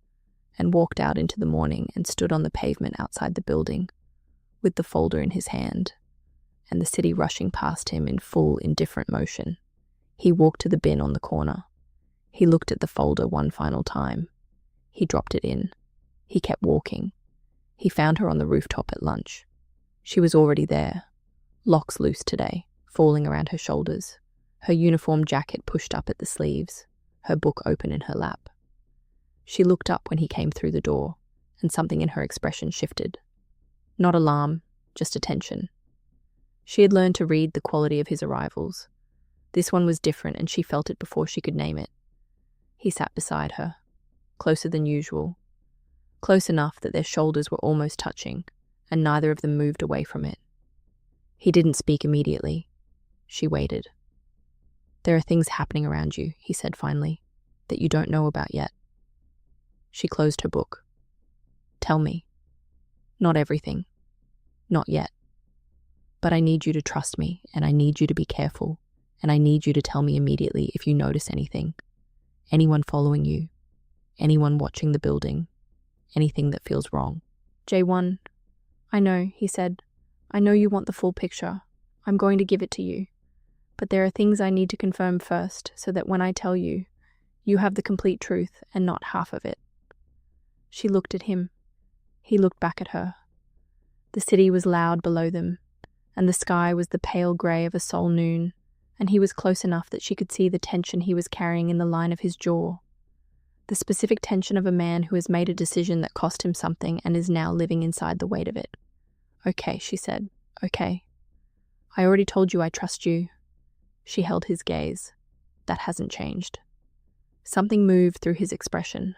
Speaker 2: and walked out into the morning and stood on the pavement outside the building, with the folder in his hand, and the city rushing past him in full, indifferent motion. He walked to the bin on the corner. He looked at the folder one final time. He dropped it in. He kept walking. He found her on the rooftop at lunch. She was already there, locks loose today, falling around her shoulders, her uniform jacket pushed up at the sleeves, her book open in her lap. She looked up when he came through the door, and something in her expression shifted. Not alarm, just attention. She had learned to read the quality of his arrivals. This one was different, and she felt it before she could name it. He sat beside her, closer than usual, close enough that their shoulders were almost touching, and neither of them moved away from it. He didn't speak immediately. She waited. "There are things happening around you," he said finally, "that you don't know about yet." She closed her book. "Tell me." "Not everything. Not yet. But I need you to trust me, and I need you to be careful, and I need you to tell me immediately if you notice anything. Anyone following you, anyone watching the building, anything that feels wrong." "Jae-won, I know," he said. "I know you want the full picture. I'm going to give it to you. But there are things I need to confirm first, so that when I tell you, you have the complete truth and not half of it." She looked at him. He looked back at her. The city was loud below them, and the sky was the pale grey of a Seoul noon, and he was close enough that she could see the tension he was carrying in the line of his jaw. The specific tension of a man who has made a decision that cost him something and is now living inside the weight of it. "Okay," she said. "Okay. I already told you I trust you." She held his gaze. That hasn't changed. Something moved through his expression.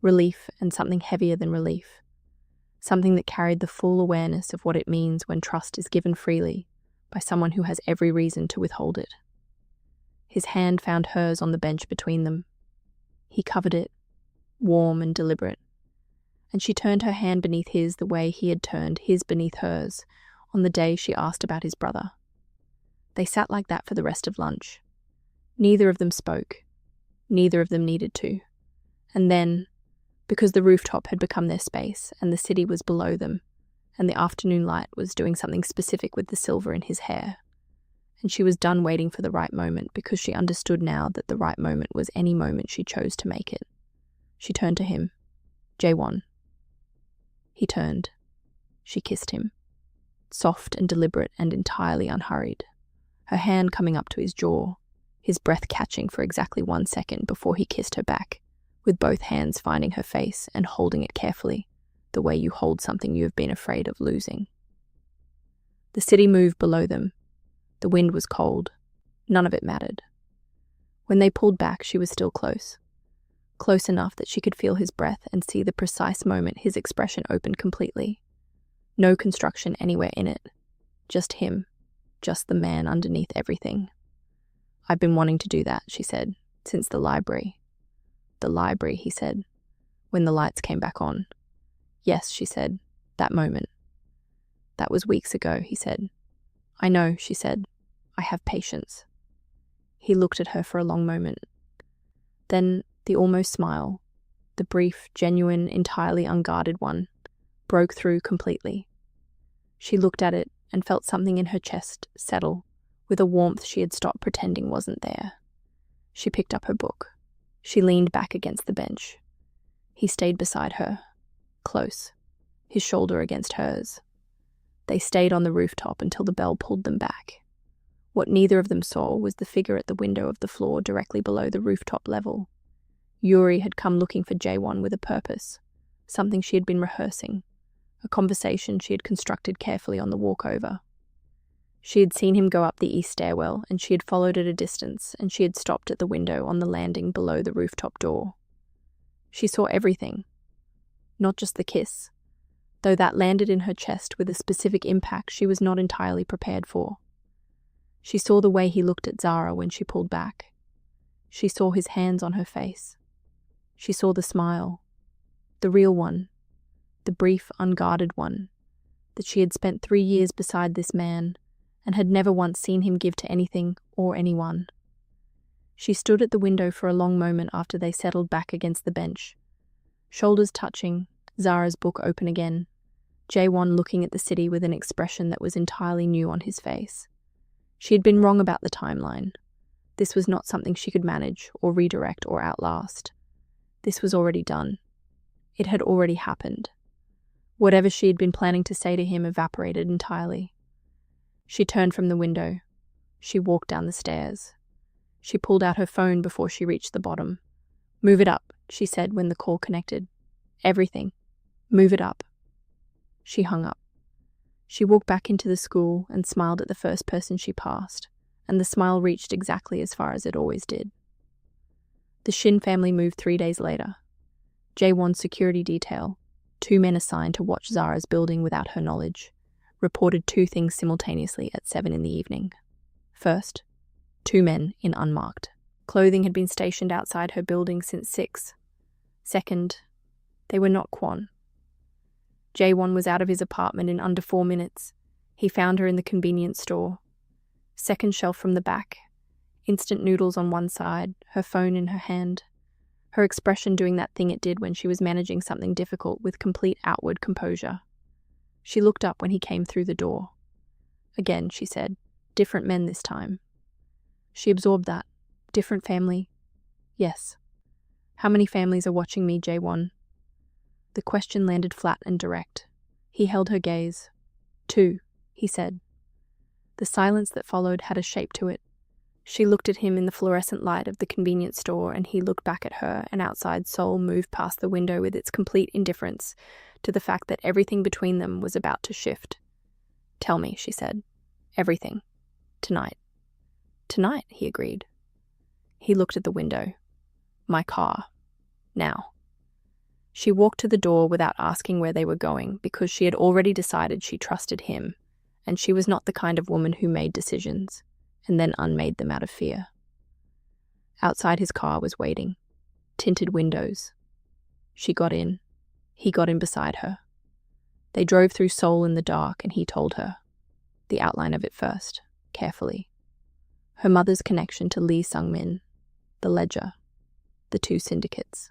Speaker 2: Relief and something heavier than relief. Something that carried the full awareness of what it means when trust is given freely by someone who has every reason to withhold it. His hand found hers on the bench between them. He covered it, warm and deliberate, and she turned her hand beneath his the way he had turned his beneath hers on the day she asked about his brother. They sat like that for the rest of lunch. Neither of them spoke. Neither of them needed to. And then, because the rooftop had become their space and the city was below them, and the afternoon light was doing something specific with the silver in his hair, and she was done waiting for the right moment because she understood now that the right moment was any moment she chose to make it. She turned to him. Jae-won. He turned. She kissed him, soft and deliberate and entirely unhurried, her hand coming up to his jaw, his breath catching for exactly 1 second before he kissed her back, with both hands finding her face and holding it carefully, the way you hold something you have been afraid of losing. The city moved below them. The wind was cold. None of it mattered. When they pulled back, she was still close. Close enough that she could feel his breath and see the precise moment his expression opened completely. No construction anywhere in it. Just him. Just the man underneath everything. "I've been wanting to do that," she said, "since the library." "The library," he said, when the lights came back on. "Yes," she said, "that moment." "That was weeks ago," he said. "I know," she said. "I have patience." He looked at her for a long moment. Then the almost smile, the brief, genuine, entirely unguarded one, broke through completely. She looked at it and felt something in her chest settle with a warmth she had stopped pretending wasn't there. She picked up her book. She leaned back against the bench. He stayed beside her, close, his shoulder against hers. They stayed on the rooftop until the bell pulled them back. What neither of them saw was the figure at the window of the floor directly below the rooftop level. Yuri had come looking for Jae-won with a purpose, something she had been rehearsing, a conversation she had constructed carefully on the walk over. She had seen him go up the east stairwell, and she had followed at a distance, and she had stopped at the window on the landing below the rooftop door. She saw everything, not just the kiss, though that landed in her chest with a specific impact she was not entirely prepared for. She saw the way he looked at Zara when she pulled back. She saw his hands on her face. She saw the smile, the real one, the brief, unguarded one, that she had spent 3 years beside this man and had never once seen him give to anything or anyone. She stood at the window for a long moment after they settled back against the bench, shoulders touching, Zara's book open again, Jae-won looking at the city with an expression that was entirely new on his face. She had been wrong about the timeline. This was not something she could manage or redirect or outlast. This was already done. It had already happened. Whatever she had been planning to say to him evaporated entirely. She turned from the window. She walked down the stairs. She pulled out her phone before she reached the bottom. "Move it up," she said when the call connected. "Everything. Move it up." She hung up. She walked back into the school and smiled at the first person she passed, and the smile reached exactly as far as it always did. The Shin family moved 3 days later. Jae-won's security detail, 2 men assigned to watch Zara's building without her knowledge, reported 2 things simultaneously at 7 in the evening. First, 2 men in unmarked clothing had been stationed outside her building since 6. Second, they were not Kwon. Jae-won was out of his apartment in under 4 minutes. He found her in the convenience store. Second shelf from the back, instant noodles on one side, her phone in her hand. Her expression doing that thing it did when she was managing something difficult with complete outward composure. She looked up when he came through the door. Again, she said, different men this time. She absorbed that. Different family. Yes. How many families are watching me, Jae-won? The question landed flat and direct. He held her gaze. 2, he said. The silence that followed had a shape to it. She looked at him in the fluorescent light of the convenience store, and he looked back at her, and outside Seoul moved past the window with its complete indifference to the fact that everything between them was about to shift. "Tell me," she said. "Everything. Tonight." "Tonight," he agreed. He looked at the window. "My car. Now." She walked to the door without asking where they were going, because she had already decided she trusted him, and she was not the kind of woman who made decisions and then unmade them out of fear. Outside his car was waiting. Tinted windows. She got in. He got in beside her. They drove through Seoul in the dark, and he told her. The outline of it first, carefully. Her mother's connection to Lee Sung-min, the ledger, the 2 syndicates.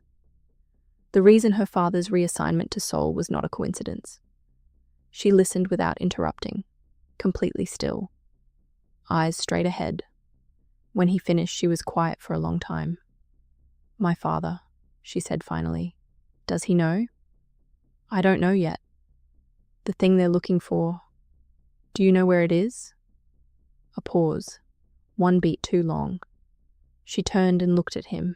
Speaker 2: The reason her father's reassignment to Seoul was not a coincidence. She listened without interrupting, completely still, eyes straight ahead. When he finished, she was quiet for a long time. "My father," she said finally. "Does he know?" I don't know yet. The thing they're looking for. Do you know where it is? A pause. One beat too long. She turned and looked at him.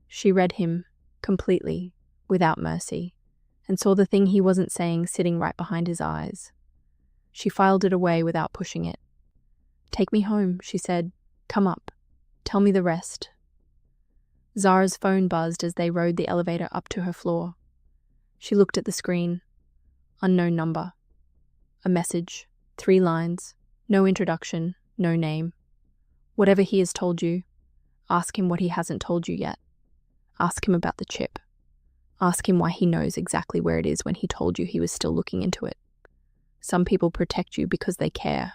Speaker 2: She read him, completely, without mercy, and saw the thing he wasn't saying sitting right behind his eyes. She filed it away without pushing it. Take me home, she said. Come up. Tell me the rest. Zara's phone buzzed as they rode the elevator up to her floor. She looked at the screen. Unknown number. A message. 3 lines. No introduction. No name. Whatever he has told you, ask him what he hasn't told you yet. Ask him about the chip. Ask him why he knows exactly where it is when he told you he was still looking into it. Some people protect you because they care.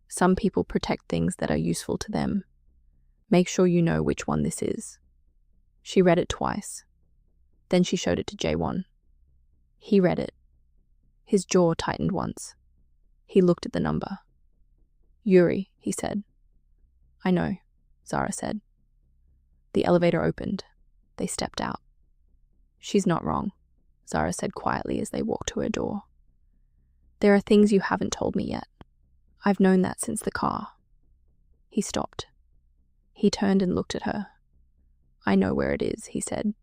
Speaker 2: Some people protect things that are useful to them. Make sure you know which one this is. She read it twice. Then she showed it to Jae-won. He read it. His jaw tightened once. He looked at the number. Yuri, he said. I know, Zara said. The elevator opened. They stepped out. She's not wrong, Zara said quietly as they walked to her door. There are things you haven't told me yet. I've known that since the car. He stopped. He turned and looked at her. I know where it is, he said.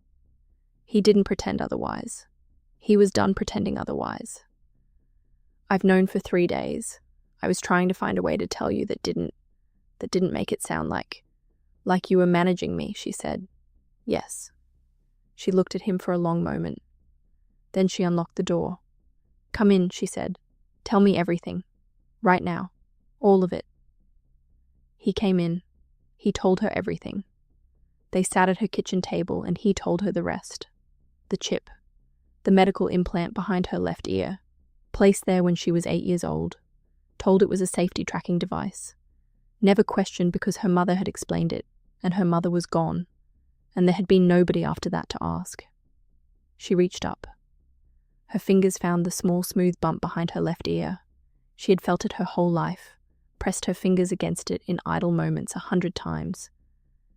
Speaker 2: He didn't pretend otherwise. He was done pretending otherwise. I've known for 3 days. I was trying to find a way to tell you that didn't make it sound like you were managing me, she said. Yes. She looked at him for a long moment. Then she unlocked the door. Come in, she said. Tell me everything. Right now. All of it. He came in. He told her everything. They sat at her kitchen table and he told her the rest. The chip. The medical implant behind her left ear. Placed there when she was 8 years old. Told it was a safety tracking device. Never questioned because her mother had explained it, and her mother was gone, and there had been nobody after that to ask. She reached up. Her fingers found the small smooth bump behind her left ear. She had felt it her whole life, pressed her fingers against it in idle moments 100 times,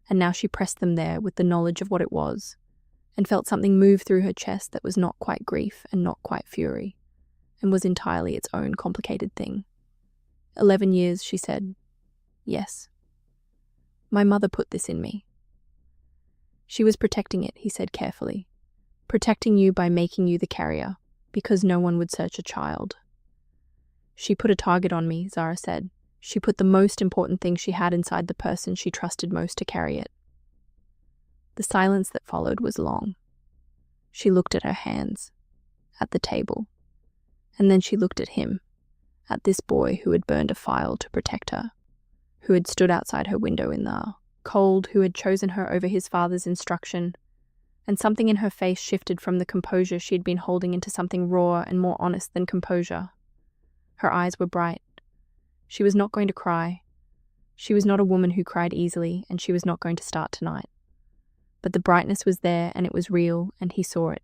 Speaker 2: and now she pressed them there with the knowledge of what it was, and felt something move through her chest that was not quite grief and not quite fury, and was entirely its own complicated thing. 11 years, she said. Yes. My mother put this in me. She was protecting it, he said carefully. Protecting you by making you the carrier, because no one would search a child. She put a target on me, Zara said. She put the most important thing she had inside the person she trusted most to carry it. The silence that followed was long. She looked at her hands, at the table, and then she looked at him, at this boy who had burned a file to protect her, who had stood outside her window in the cold, who had chosen her over his father's instruction, and something in her face shifted from the composure she had been holding into something raw and more honest than composure. Her eyes were bright. She was not going to cry. She was not a woman who cried easily, and she was not going to start tonight. But the brightness was there, and it was real, and he saw it.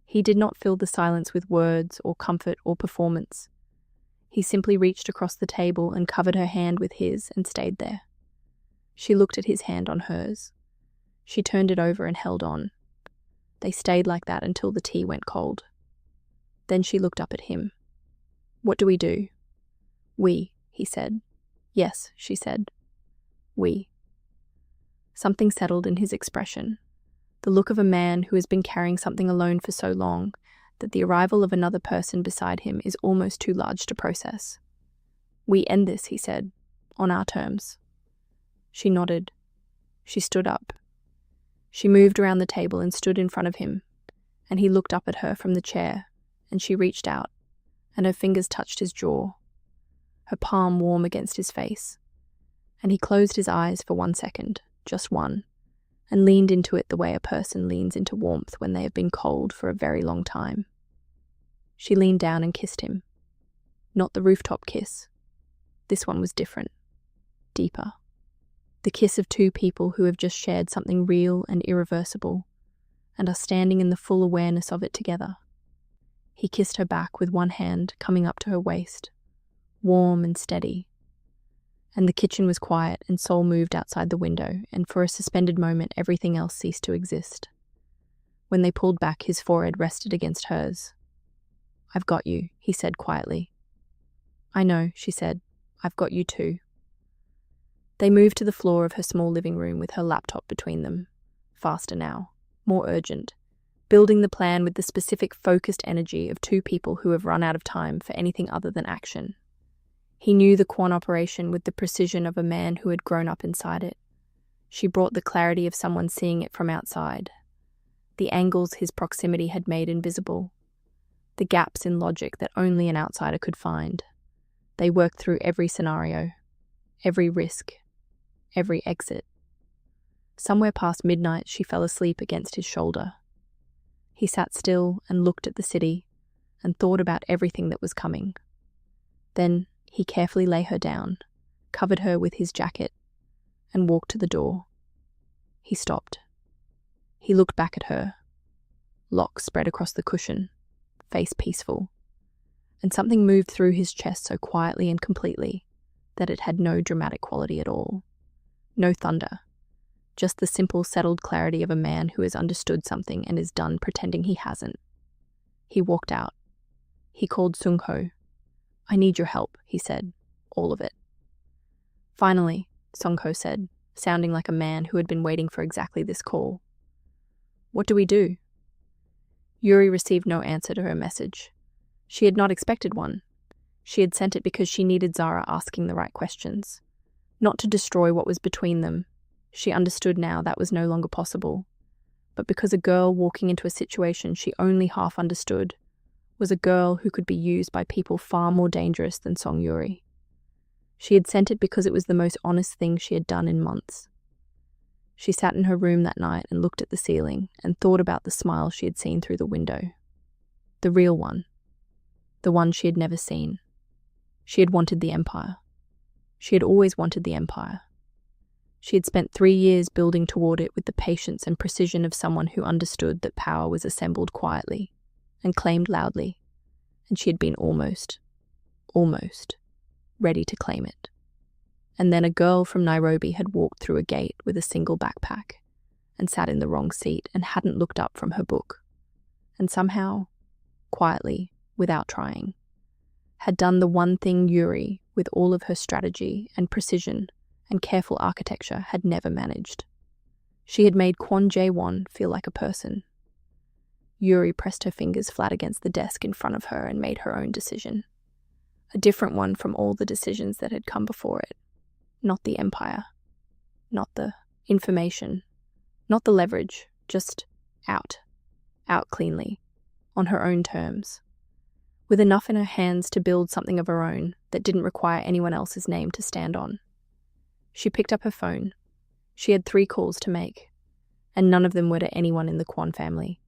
Speaker 2: He did not fill the silence with words or comfort or performance. He simply reached across the table and covered her hand with his and stayed there. She looked at his hand on hers. She turned it over and held on. They stayed like that until the tea went cold. Then she looked up at him. What do we do? We, he said. Yes, she said. We. Something settled in his expression. The look of a man who has been carrying something alone for so long that the arrival of another person beside him is almost too large to process. We end this, he said, on our terms. She nodded. She stood up. She moved around the table and stood in front of him, and he looked up at her from the chair, and she reached out, and her fingers touched his jaw, her palm warm against his face, and he closed his eyes for 1 second, just one, and leaned into it the way a person leans into warmth when they have been cold for a very long time. She leaned down and kissed him. Not the rooftop kiss. This one was different, deeper. The kiss of two people who have just shared something real and irreversible, and are standing in the full awareness of it together. He kissed her back with one hand coming up to her waist, warm and steady. And the kitchen was quiet, and Seoul moved outside the window, and for a suspended moment everything else ceased to exist. When they pulled back, his forehead rested against hers. "I've got you," he said quietly. "I know," she said. "I've got you too." They moved to the floor of her small living room with her laptop between them. Faster now, more urgent, building the plan with the specific, focused energy of two people who have run out of time for anything other than action. He knew the Kwon operation with the precision of a man who had grown up inside it. She brought the clarity of someone seeing it from outside. The angles his proximity had made invisible. The gaps in logic that only an outsider could find. They worked through every scenario, every risk, every exit. Somewhere past midnight, she fell asleep against his shoulder. He sat still and looked at the city and thought about everything that was coming. Then he carefully lay her down, covered her with his jacket, and walked to the door. He stopped. He looked back at her, locks spread across the cushion, face peaceful, and something moved through his chest so quietly and completely that it had no dramatic quality at all. No thunder, just the simple, settled clarity of a man who has understood something and is done pretending he hasn't. He walked out. He called Sung-ho. "I need your help," he said. "All of it." "Finally," Sung-ho said, sounding like a man who had been waiting for exactly this call. "What do we do?" Yuri received no answer to her message. She had not expected one. She had sent it because she needed Zara asking the right questions. Not to destroy what was between them. She understood now that was no longer possible. But because a girl walking into a situation she only half understood was a girl who could be used by people far more dangerous than Song Yuri. She had sent it because it was the most honest thing she had done in months. She sat in her room that night and looked at the ceiling and thought about the smile she had seen through the window. The real one. The one she had never seen. She had wanted the empire. She had always wanted the empire. She had spent 3 years building toward it with the patience and precision of someone who understood that power was assembled quietly and claimed loudly, and she had been almost ready to claim it. And then a girl from Nairobi had walked through a gate with a single backpack and sat in the wrong seat and hadn't looked up from her book, and somehow, quietly, without trying, had done the one thing Yuri, with all of her strategy and precision and careful architecture, had never managed. She had made Kwon Jae-won feel like a person. Yuri pressed her fingers flat against the desk in front of her and made her own decision. A different one from all the decisions that had come before it. Not the empire. Not the information. Not the leverage. Just out. Out cleanly. On her own terms. With enough in her hands to build something of her own that didn't require anyone else's name to stand on. She picked up her phone. She had 3 calls to make, and none of them were to anyone in the Kwon family.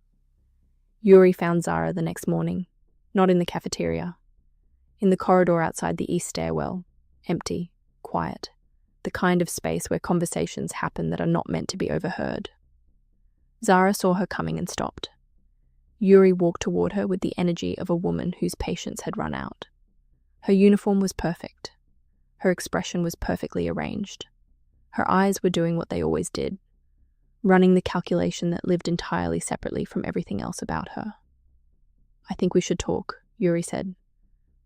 Speaker 2: Yuri found Zara the next morning, not in the cafeteria. In the corridor outside the east stairwell, empty, quiet, the kind of space where conversations happen that are not meant to be overheard. Zara saw her coming and stopped. Yuri walked toward her with the energy of a woman whose patience had run out. Her uniform was perfect. Her expression was perfectly arranged. Her eyes were doing what they always did, running the calculation that lived entirely separately from everything else about her. "I think we should talk," Yuri said.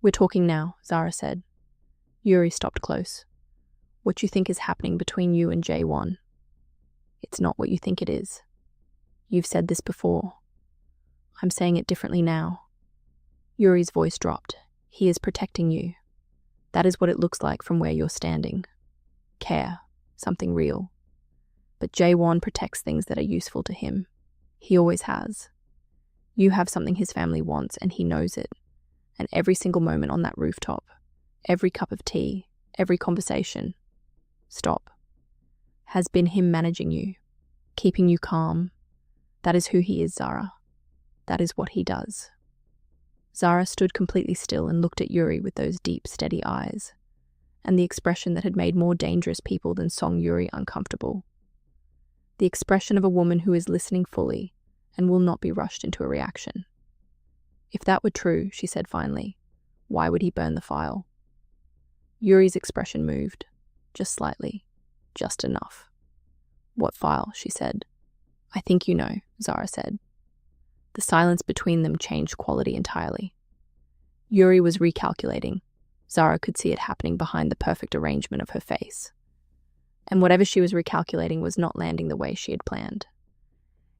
Speaker 2: "We're talking now," Zara said. Yuri stopped close. "What you think is happening between you and Jae-won? It's not what you think it is. You've said this before. I'm saying it differently now." Yuri's voice dropped. "He is protecting you. That is what it looks like from where you're standing. Care. Something real. But Jae-won protects things that are useful to him. He always has. You have something his family wants, and he knows it. And every single moment on that rooftop, every cup of tea, every conversation, stop, has been him managing you, keeping you calm. That is who he is, Zara. That is what he does." Zara stood completely still and looked at Yuri with those deep, steady eyes, and the expression that had made more dangerous people than Song Yuri uncomfortable. The expression of a woman who is listening fully and will not be rushed into a reaction. "If that were true," she said finally, "why would he burn the file?" Yuri's expression moved, just slightly, just enough. "What file?" she said. "I think you know," Zara said. The silence between them changed quality entirely. Yuri was recalculating. Zara could see it happening behind the perfect arrangement of her face. And whatever she was recalculating was not landing the way she had planned.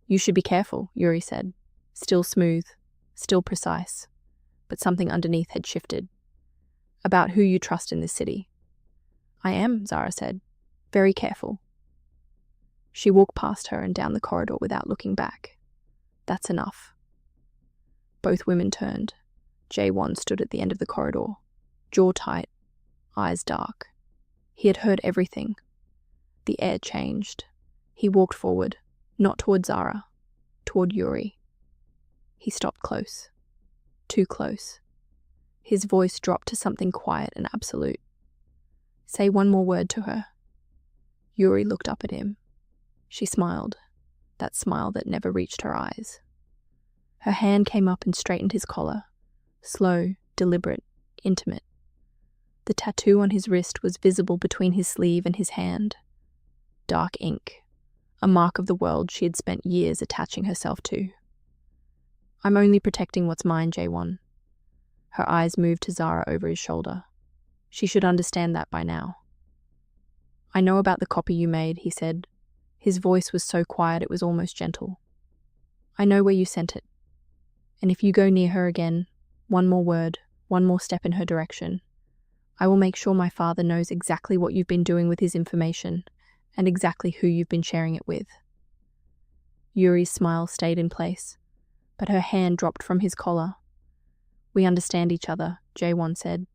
Speaker 2: "You should be careful," Yuri said. Still smooth, still precise, but something underneath had shifted. "About who you trust in this city." "I am," Zara said. "Very careful." She walked past her and down the corridor without looking back. "That's enough." Both women turned. Jae-won stood at the end of the corridor, jaw tight, eyes dark. He had heard everything. The air changed. He walked forward, not toward Zara, toward Yuri. He stopped close. Too close. His voice dropped to something quiet and absolute. "Say one more word to her." Yuri looked up at him. She smiled, that smile that never reached her eyes. Her hand came up and straightened his collar, slow, deliberate, intimate. The tattoo on his wrist was visible between his sleeve and his hand. Dark ink, a mark of the world she had spent years attaching herself to. "I'm only protecting what's mine, Jae-won." Her eyes moved to Zara over his shoulder. She should understand that by now. "I know about the copy you made," he said. His voice was so quiet it was almost gentle. "I know where you sent it. And if you go near her again, one more word, one more step in her direction, I will make sure my father knows exactly what you've been doing with his information and exactly who you've been sharing it with." Yuri's smile stayed in place, but her hand dropped from his collar. "We understand each other," Jae-won said.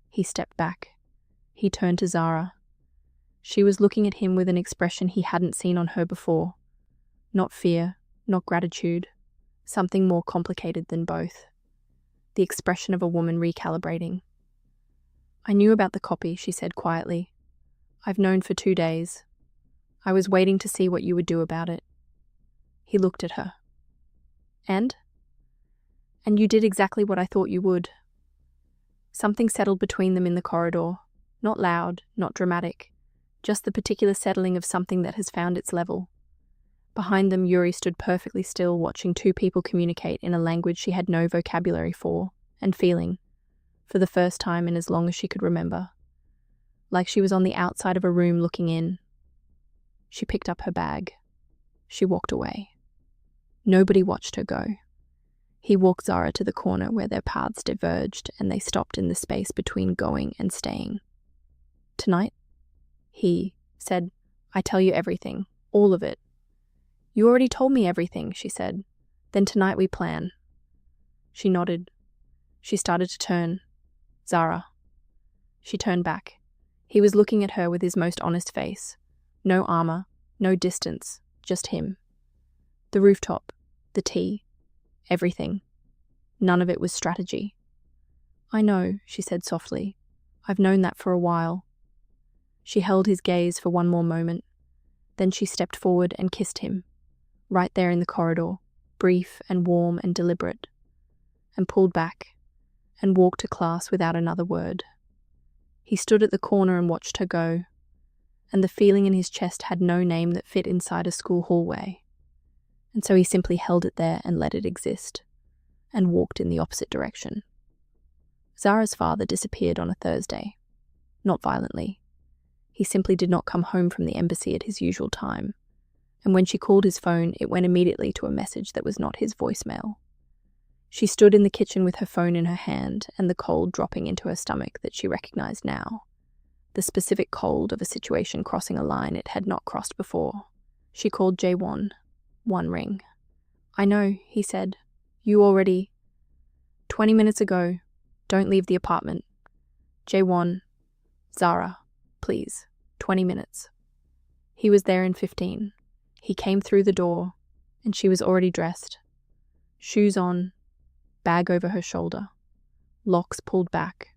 Speaker 2: He stepped back. He turned to Zara. She was looking at him with an expression he hadn't seen on her before. Not fear, not gratitude, something more complicated than both. The expression of a woman recalibrating. "I knew about the copy," she said quietly. "I've known for 2 days. I was waiting to see what you would do about it." He looked at her. "And you did exactly what I thought you would." Something settled between them in the corridor, not loud, not dramatic, just the particular settling of something that has found its level. Behind them, Yuri stood perfectly still, watching two people communicate in a language she had no vocabulary for, and feeling, for the first time in as long as she could remember, like she was on the outside of a room looking in. She picked up her bag. She walked away. Nobody watched her go. He walked Zara to the corner where their paths diverged, and they stopped in the space between going and staying. "Tonight?" He said, "I tell you everything, all of it." "You already told me everything," she said. "Then tonight we plan." She nodded. She started to turn. "Zara." She turned back. He was looking at her with his most honest face. No armor, no distance, just him. The rooftop, the tea, everything. None of it was strategy. "I know," she said softly. "I've known that for a while." She held his gaze for one more moment. Then she stepped forward and kissed him, right there in the corridor, brief and warm and deliberate, and pulled back and walked to class without another word. He stood at the corner and watched her go, and the feeling in his chest had no name that fit inside a school hallway. And so he simply held it there and let it exist, and walked in the opposite direction. Zara's father disappeared on a Thursday. Not violently. He simply did not come home from the embassy at his usual time, and when she called his phone, it went immediately to a message that was not his voicemail. She stood in the kitchen with her phone in her hand and the cold dropping into her stomach that she recognized now. The specific cold of a situation crossing a line it had not crossed before. She called Jae-won. One ring. "I know," he said. "You already..." 20 minutes ago. Don't leave the apartment. Jae-won. Zara. Please. 20 minutes. He was there in 15. He came through the door, and she was already dressed. Shoes on, bag over her shoulder, locks pulled back,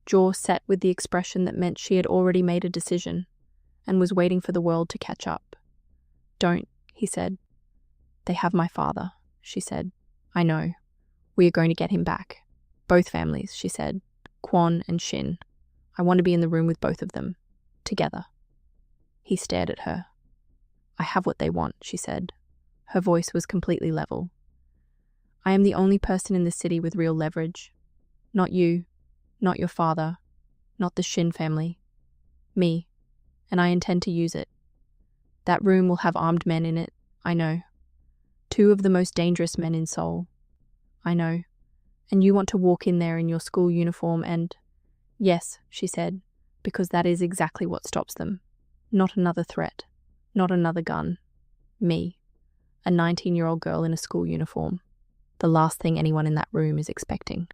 Speaker 2: jaw set with the expression that meant she had already made a decision and was waiting for the world to catch up. "Don't," he said. "They have my father," she said. "I know. We are going to get him back. Both families," she said. "Kwon and Shin. I want to be in the room with both of them. Together." He stared at her. "I have what they want," she said. Her voice was completely level. I am the only person in the city with real leverage. Not you, not your father, not the Shin family. Me. And I intend to use it. That room will have armed men in it, I know. 2 of the most dangerous men in Seoul. I know. And you want to walk in there in your school uniform and… Yes, she said, because that is exactly what stops them. Not another threat. Not another gun. Me. A 19-year-old girl in a school uniform. The last thing anyone in that room is expecting.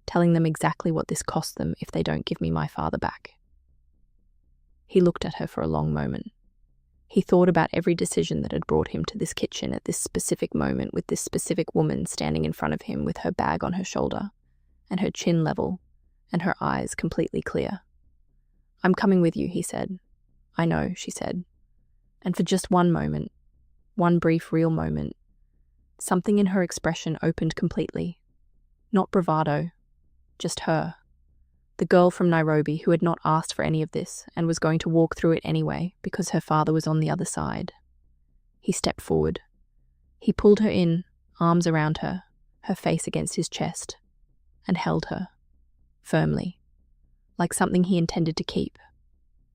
Speaker 2: Telling them exactly what this costs them if they don't give me my father back. He looked at her for a long moment. He thought about every decision that had brought him to this kitchen at this specific moment with this specific woman standing in front of him with her bag on her shoulder, and her chin level, and her eyes completely clear. I'm coming with you, he said. I know, she said. And for just one moment, one brief real moment, something in her expression opened completely. Not bravado, just her. The girl from Nairobi who had not asked for any of this and was going to walk through it anyway because her father was on the other side. He stepped forward. He pulled her in, arms around her, her face against his chest, and held her, firmly, like something he intended to keep.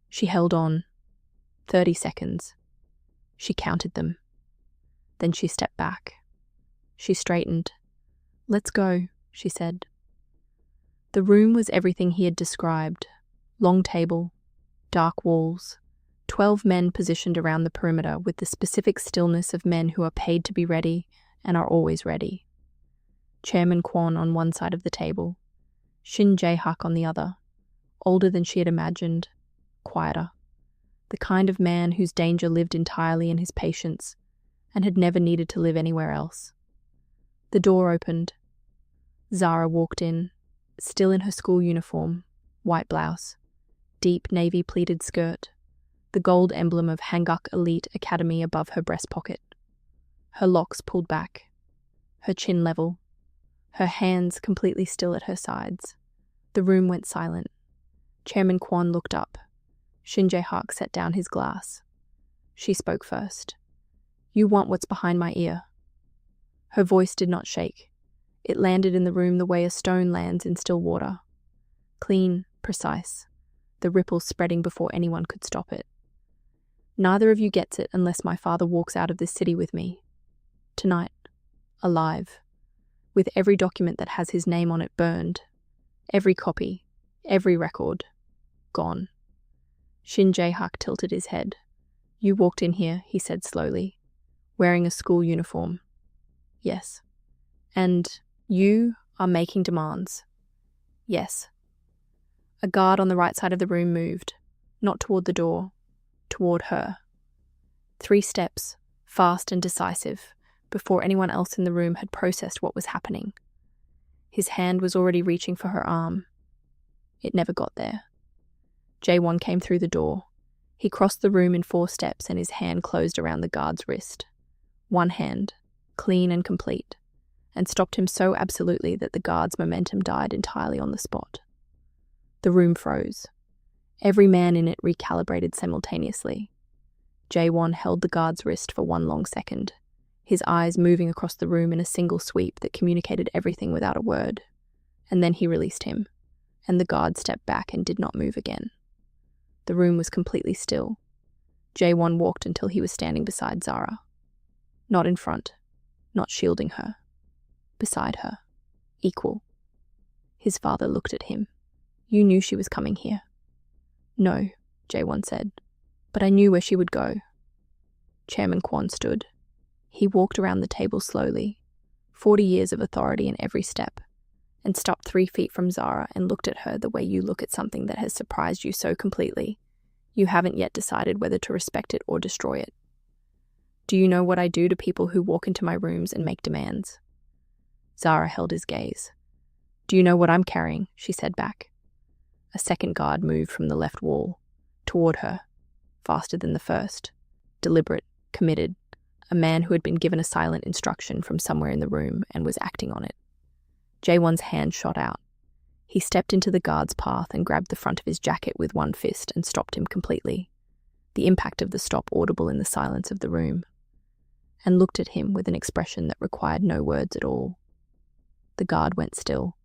Speaker 2: She held on. 30 seconds. She counted them. Then she stepped back. She straightened. Let's go, she said. The room was everything he had described. Long table, dark walls, 12 men positioned around the perimeter with the specific stillness of men who are paid to be ready and are always ready. Chairman Kwon on one side of the table, Shin Jae-hak on the other, older than she had imagined, quieter. The kind of man whose danger lived entirely in his patience and had never needed to live anywhere else. The door opened. Zara walked in, still in her school uniform, white blouse, deep navy pleated skirt, the gold emblem of Hanguk Elite Academy above her breast pocket. Her locks pulled back, her chin level, her hands completely still at her sides. The room went silent. Chairman Kwon looked up. Shin Jae-hak set down his glass. She spoke first. You want what's behind my ear. Her voice did not shake. It landed in the room the way a stone lands in still water. Clean, precise, the ripples spreading before anyone could stop it. Neither of you gets it unless my father walks out of this city with me. Tonight. Alive. With every document that has his name on it burned. Every copy. Every record. Gone. Shin Jae-hak tilted his head. You walked in here, he said slowly, wearing a school uniform. Yes. And you are making demands. Yes. A guard on the right side of the room moved, not toward the door, toward her. 3 steps, fast and decisive, before anyone else in the room had processed what was happening. His hand was already reaching for her arm. It never got there. Jae-won came through the door. He crossed the room in 4 steps and his hand closed around the guard's wrist. One hand, clean and complete, and stopped him so absolutely that the guard's momentum died entirely on the spot. The room froze. Every man in it recalibrated simultaneously. Jae-won held the guard's wrist for 1 long second, his eyes moving across the room in a single sweep that communicated everything without a word. And then he released him, and the guard stepped back and did not move again. The room was completely still. Jae-won walked until he was standing beside Zara. Not in front, not shielding her. Beside her. Equal. His father looked at him. You knew she was coming here. No, Jae-won said, but I knew where she would go. Chairman Kwon stood. He walked around the table slowly, 40 years of authority in every step, and stopped 3 feet from Zara and looked at her the way you look at something that has surprised you so completely, you haven't yet decided whether to respect it or destroy it. Do you know what I do to people who walk into my rooms and make demands? Zara held his gaze. Do you know what I'm carrying? She said back. A second guard moved from the left wall, toward her, faster than the first, deliberate, committed, a man who had been given a silent instruction from somewhere in the room and was acting on it. Jae-won's hand shot out. He stepped into the guard's path and grabbed the front of his jacket with one fist and stopped him completely, the impact of the stop audible in the silence of the room. and looked at him with an expression that required no words at all. The guard went still.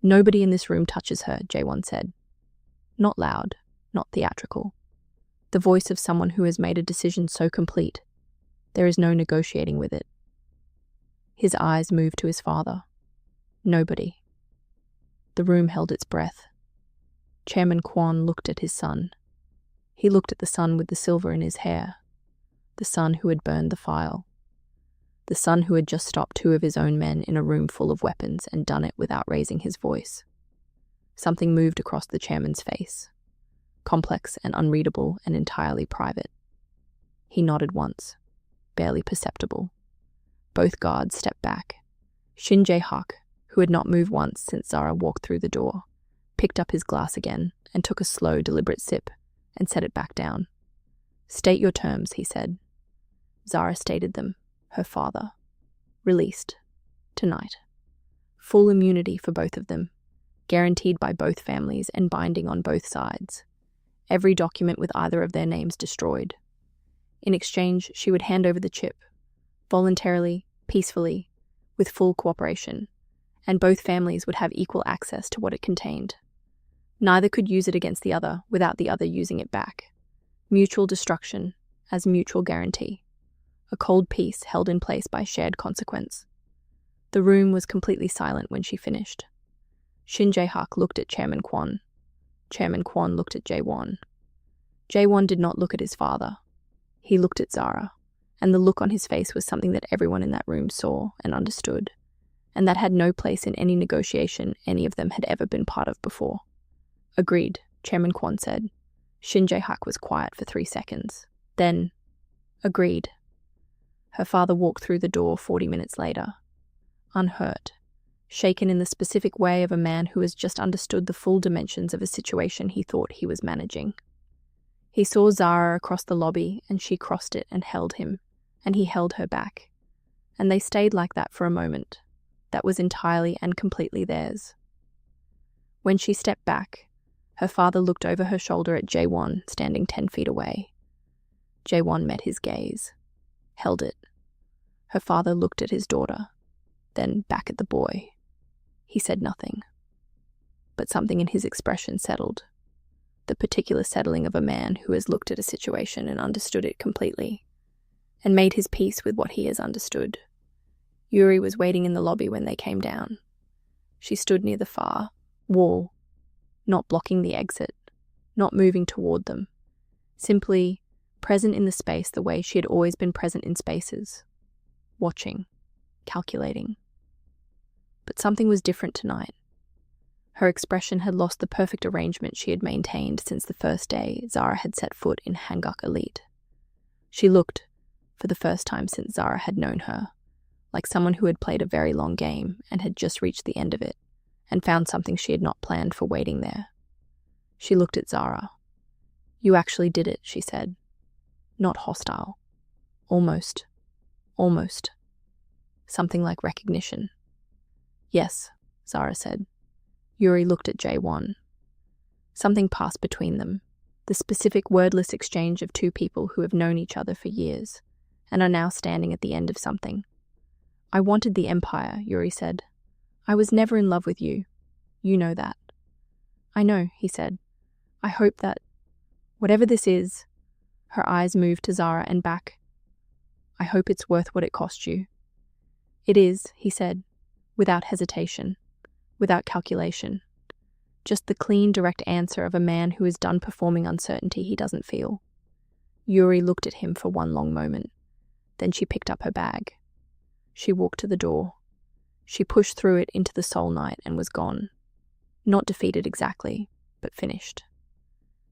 Speaker 2: "Nobody in this room touches her," Jae-won said. Not loud, not theatrical. The voice of someone who has made a decision so complete, there is no negotiating with it. His eyes moved to his father. Nobody. The room held its breath. Chairman Kwon looked at his son. He looked at the son with the silver in his hair, the son who had burned the file, the son who had just stopped two of his own men in a room full of weapons and done it without raising his voice. Something moved across the chairman's face, complex and unreadable and entirely private. He nodded once, barely perceptible. Both guards stepped back. Shin Jae-hak, who had not moved once since Zara walked through the door, picked up his glass again and took a slow, deliberate sip and set it back down. "State your terms," he said. Zara stated them, her father. Released. Tonight. Full immunity for both of them, guaranteed by both families and binding on both sides. Every document with either of their names destroyed. In exchange, she would hand over the chip, voluntarily, peacefully, with full cooperation, and both families would have equal access to what it contained. Neither could use it against the other without the other using it back. Mutual destruction as mutual guarantee. A cold peace held in place by shared consequence. The room was completely silent when she finished. Shin Jae-hak looked at Chairman Kwon. Chairman Kwon looked at Jae-won. Jae-won did not look at his father. He looked at Zara, and the look on his face was something that everyone in that room saw and understood, and that had no place in any negotiation any of them had ever been part of before. "Agreed," Chairman Kwon said. Shin Jae-hak was quiet for 3 seconds. Then, "Agreed." Her father walked through the door 40 minutes later, unhurt, shaken in the specific way of a man who has just understood the full dimensions of a situation he thought he was managing. He saw Zara across the lobby, and she crossed it and held him, and he held her back. And they stayed like that for a moment. That was entirely and completely theirs. When she stepped back, her father looked over her shoulder at Jae-won, standing 10 feet away. Jae-won met his gaze, held it. Her father looked at his daughter, then back at the boy. He said nothing. But something in his expression settled. The particular settling of a man who has looked at a situation and understood it completely, and made his peace with what he has understood. Yuri was waiting in the lobby when they came down. She stood near the far wall, not blocking the exit, not moving toward them, simply present in the space the way she had always been present in spaces, watching, calculating. But something was different tonight. Her expression had lost the perfect arrangement she had maintained since the first day Zara had set foot in Hanguk Elite. She looked, for the first time since Zara had known her, like someone who had played a very long game and had just reached the end of it, and found something she had not planned for waiting there. She looked at Zara. "You actually did it," she said. Not hostile. Almost. Something like recognition. "Yes," Zara said. Yuri looked at Jae-won. Something passed between them, the specific wordless exchange of two people who have known each other for years, and are now standing at the end of something. "I wanted the Empire," Yuri said. "I was never in love with you. You know that." "I know," he said. "I hope that, whatever this is," her eyes moved to Zara and back, "I hope it's worth what it cost you." "It is," he said, without hesitation, without calculation. Just the clean, direct answer of a man who is done performing uncertainty he doesn't feel. Yuri looked at him for one long moment. Then she picked up her bag. She walked to the door. She pushed through it into the Seoul night and was gone. Not defeated exactly, but finished.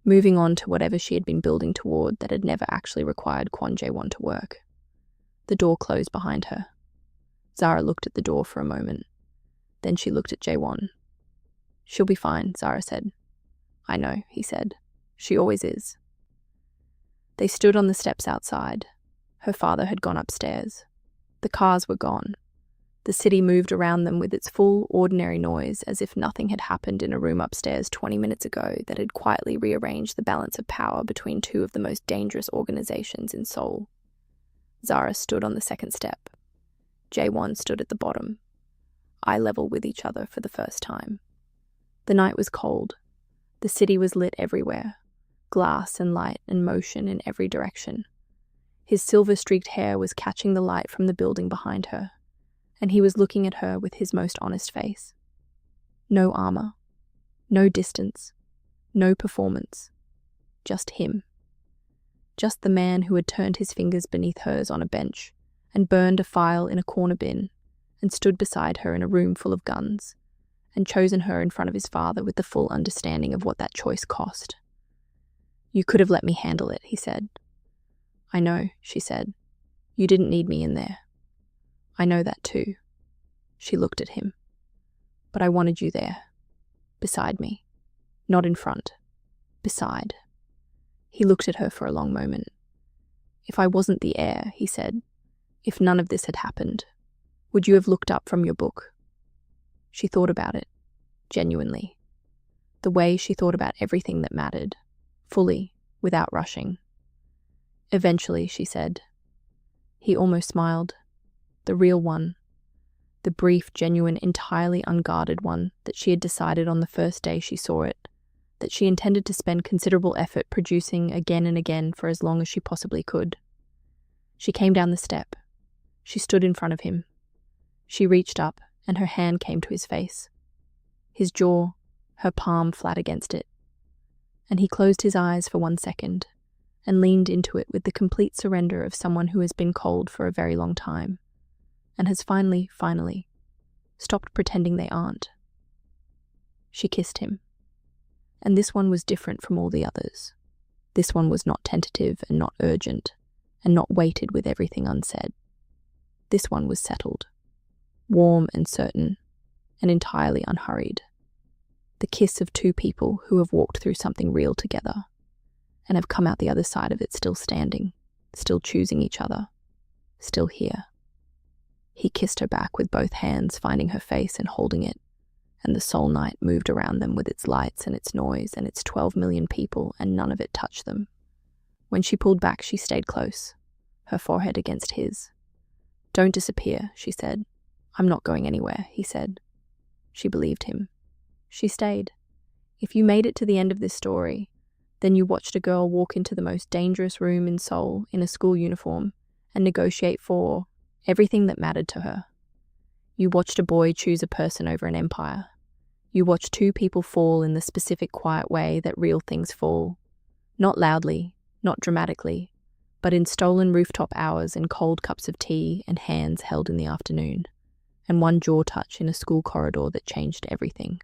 Speaker 2: Moving on to whatever she had been building toward that had never actually required Kwon Jae-won to work. The door closed behind her. Zara looked at the door for a moment. Then she looked at Jae-won. "She'll be fine," Zara said. "I know," he said. "She always is." They stood on the steps outside. Her father had gone upstairs. The cars were gone. The city moved around them with its full, ordinary noise as if nothing had happened in a room upstairs 20 minutes ago that had quietly rearranged the balance of power between two of the most dangerous organizations in Seoul. Zara stood on the second step. Jae-won stood at the bottom, eye level with each other for the first time. The night was cold. The city was lit everywhere, glass and light and motion in every direction. His silver-streaked hair was catching the light from the building behind her, and he was looking at her with his most honest face. No armor, no distance, no performance, just him. Just the man who had turned his fingers beneath hers on a bench and burned a file in a corner bin and stood beside her in a room full of guns and chosen her in front of his father with the full understanding of what that choice cost. "You could have let me handle it," he said. "I know," she said. "You didn't need me in there." "I know that too." She looked at him. "But I wanted you there, beside me, not in front, beside." He looked at her for a long moment. "If I wasn't the heir," he said, "if none of this had happened, would you have looked up from your book?" She thought about it, genuinely. The way she thought about everything that mattered, fully, without rushing. Eventually, she said. He almost smiled. The real one. The brief, genuine, entirely unguarded one that she had decided on the first day she saw it, that she intended to spend considerable effort producing again and again for as long as she possibly could. She came down the step. She stood in front of him. She reached up, and her hand came to his face. His jaw, her palm flat against it. And he closed his eyes for 1 second, and leaned into it with the complete surrender of someone who has been cold for a very long time, and has finally, stopped pretending they aren't. She kissed him. And this one was different from all the others. This one was not tentative and not urgent, and not weighted with everything unsaid. This one was settled, warm and certain, and entirely unhurried. The kiss of two people who have walked through something real together, and have come out the other side of it still standing, still choosing each other, still here. He kissed her back with both hands, finding her face and holding it, and the Seoul night moved around them with its lights and its noise and its 12 million people, and none of it touched them. When she pulled back, she stayed close, her forehead against his. "Don't disappear," she said. "I'm not going anywhere," he said. She believed him. She stayed. If you made it to the end of this story, then you watched a girl walk into the most dangerous room in Seoul in a school uniform and negotiate for everything that mattered to her. You watched a boy choose a person over an empire. You watched two people fall in the specific quiet way that real things fall. Not loudly, not dramatically, but in stolen rooftop hours and cold cups of tea and hands held in the afternoon, and one jaw touch in a school corridor that changed everything.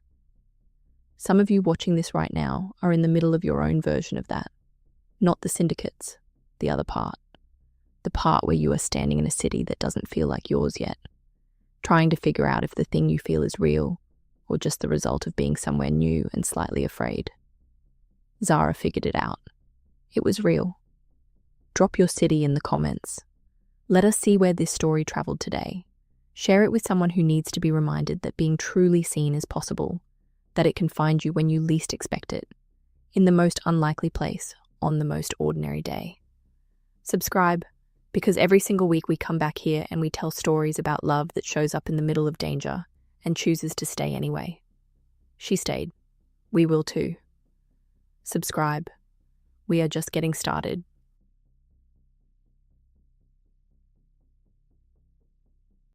Speaker 2: Some of you watching this right now are in the middle of your own version of that. Not the syndicates, the other part. The part where you are standing in a city that doesn't feel like yours yet, trying to figure out if the thing you feel is real or just the result of being somewhere new and slightly afraid. Zara figured it out. It was real. Drop your city in the comments. Let us see where this story traveled today. Share it with someone who needs to be reminded that being truly seen is possible, that it can find you when you least expect it, in the most unlikely place, on the most ordinary day. Subscribe, because every single week we come back here and we tell stories about love that shows up in the middle of danger and chooses to stay anyway. She stayed. We will too. Subscribe. We are just getting started.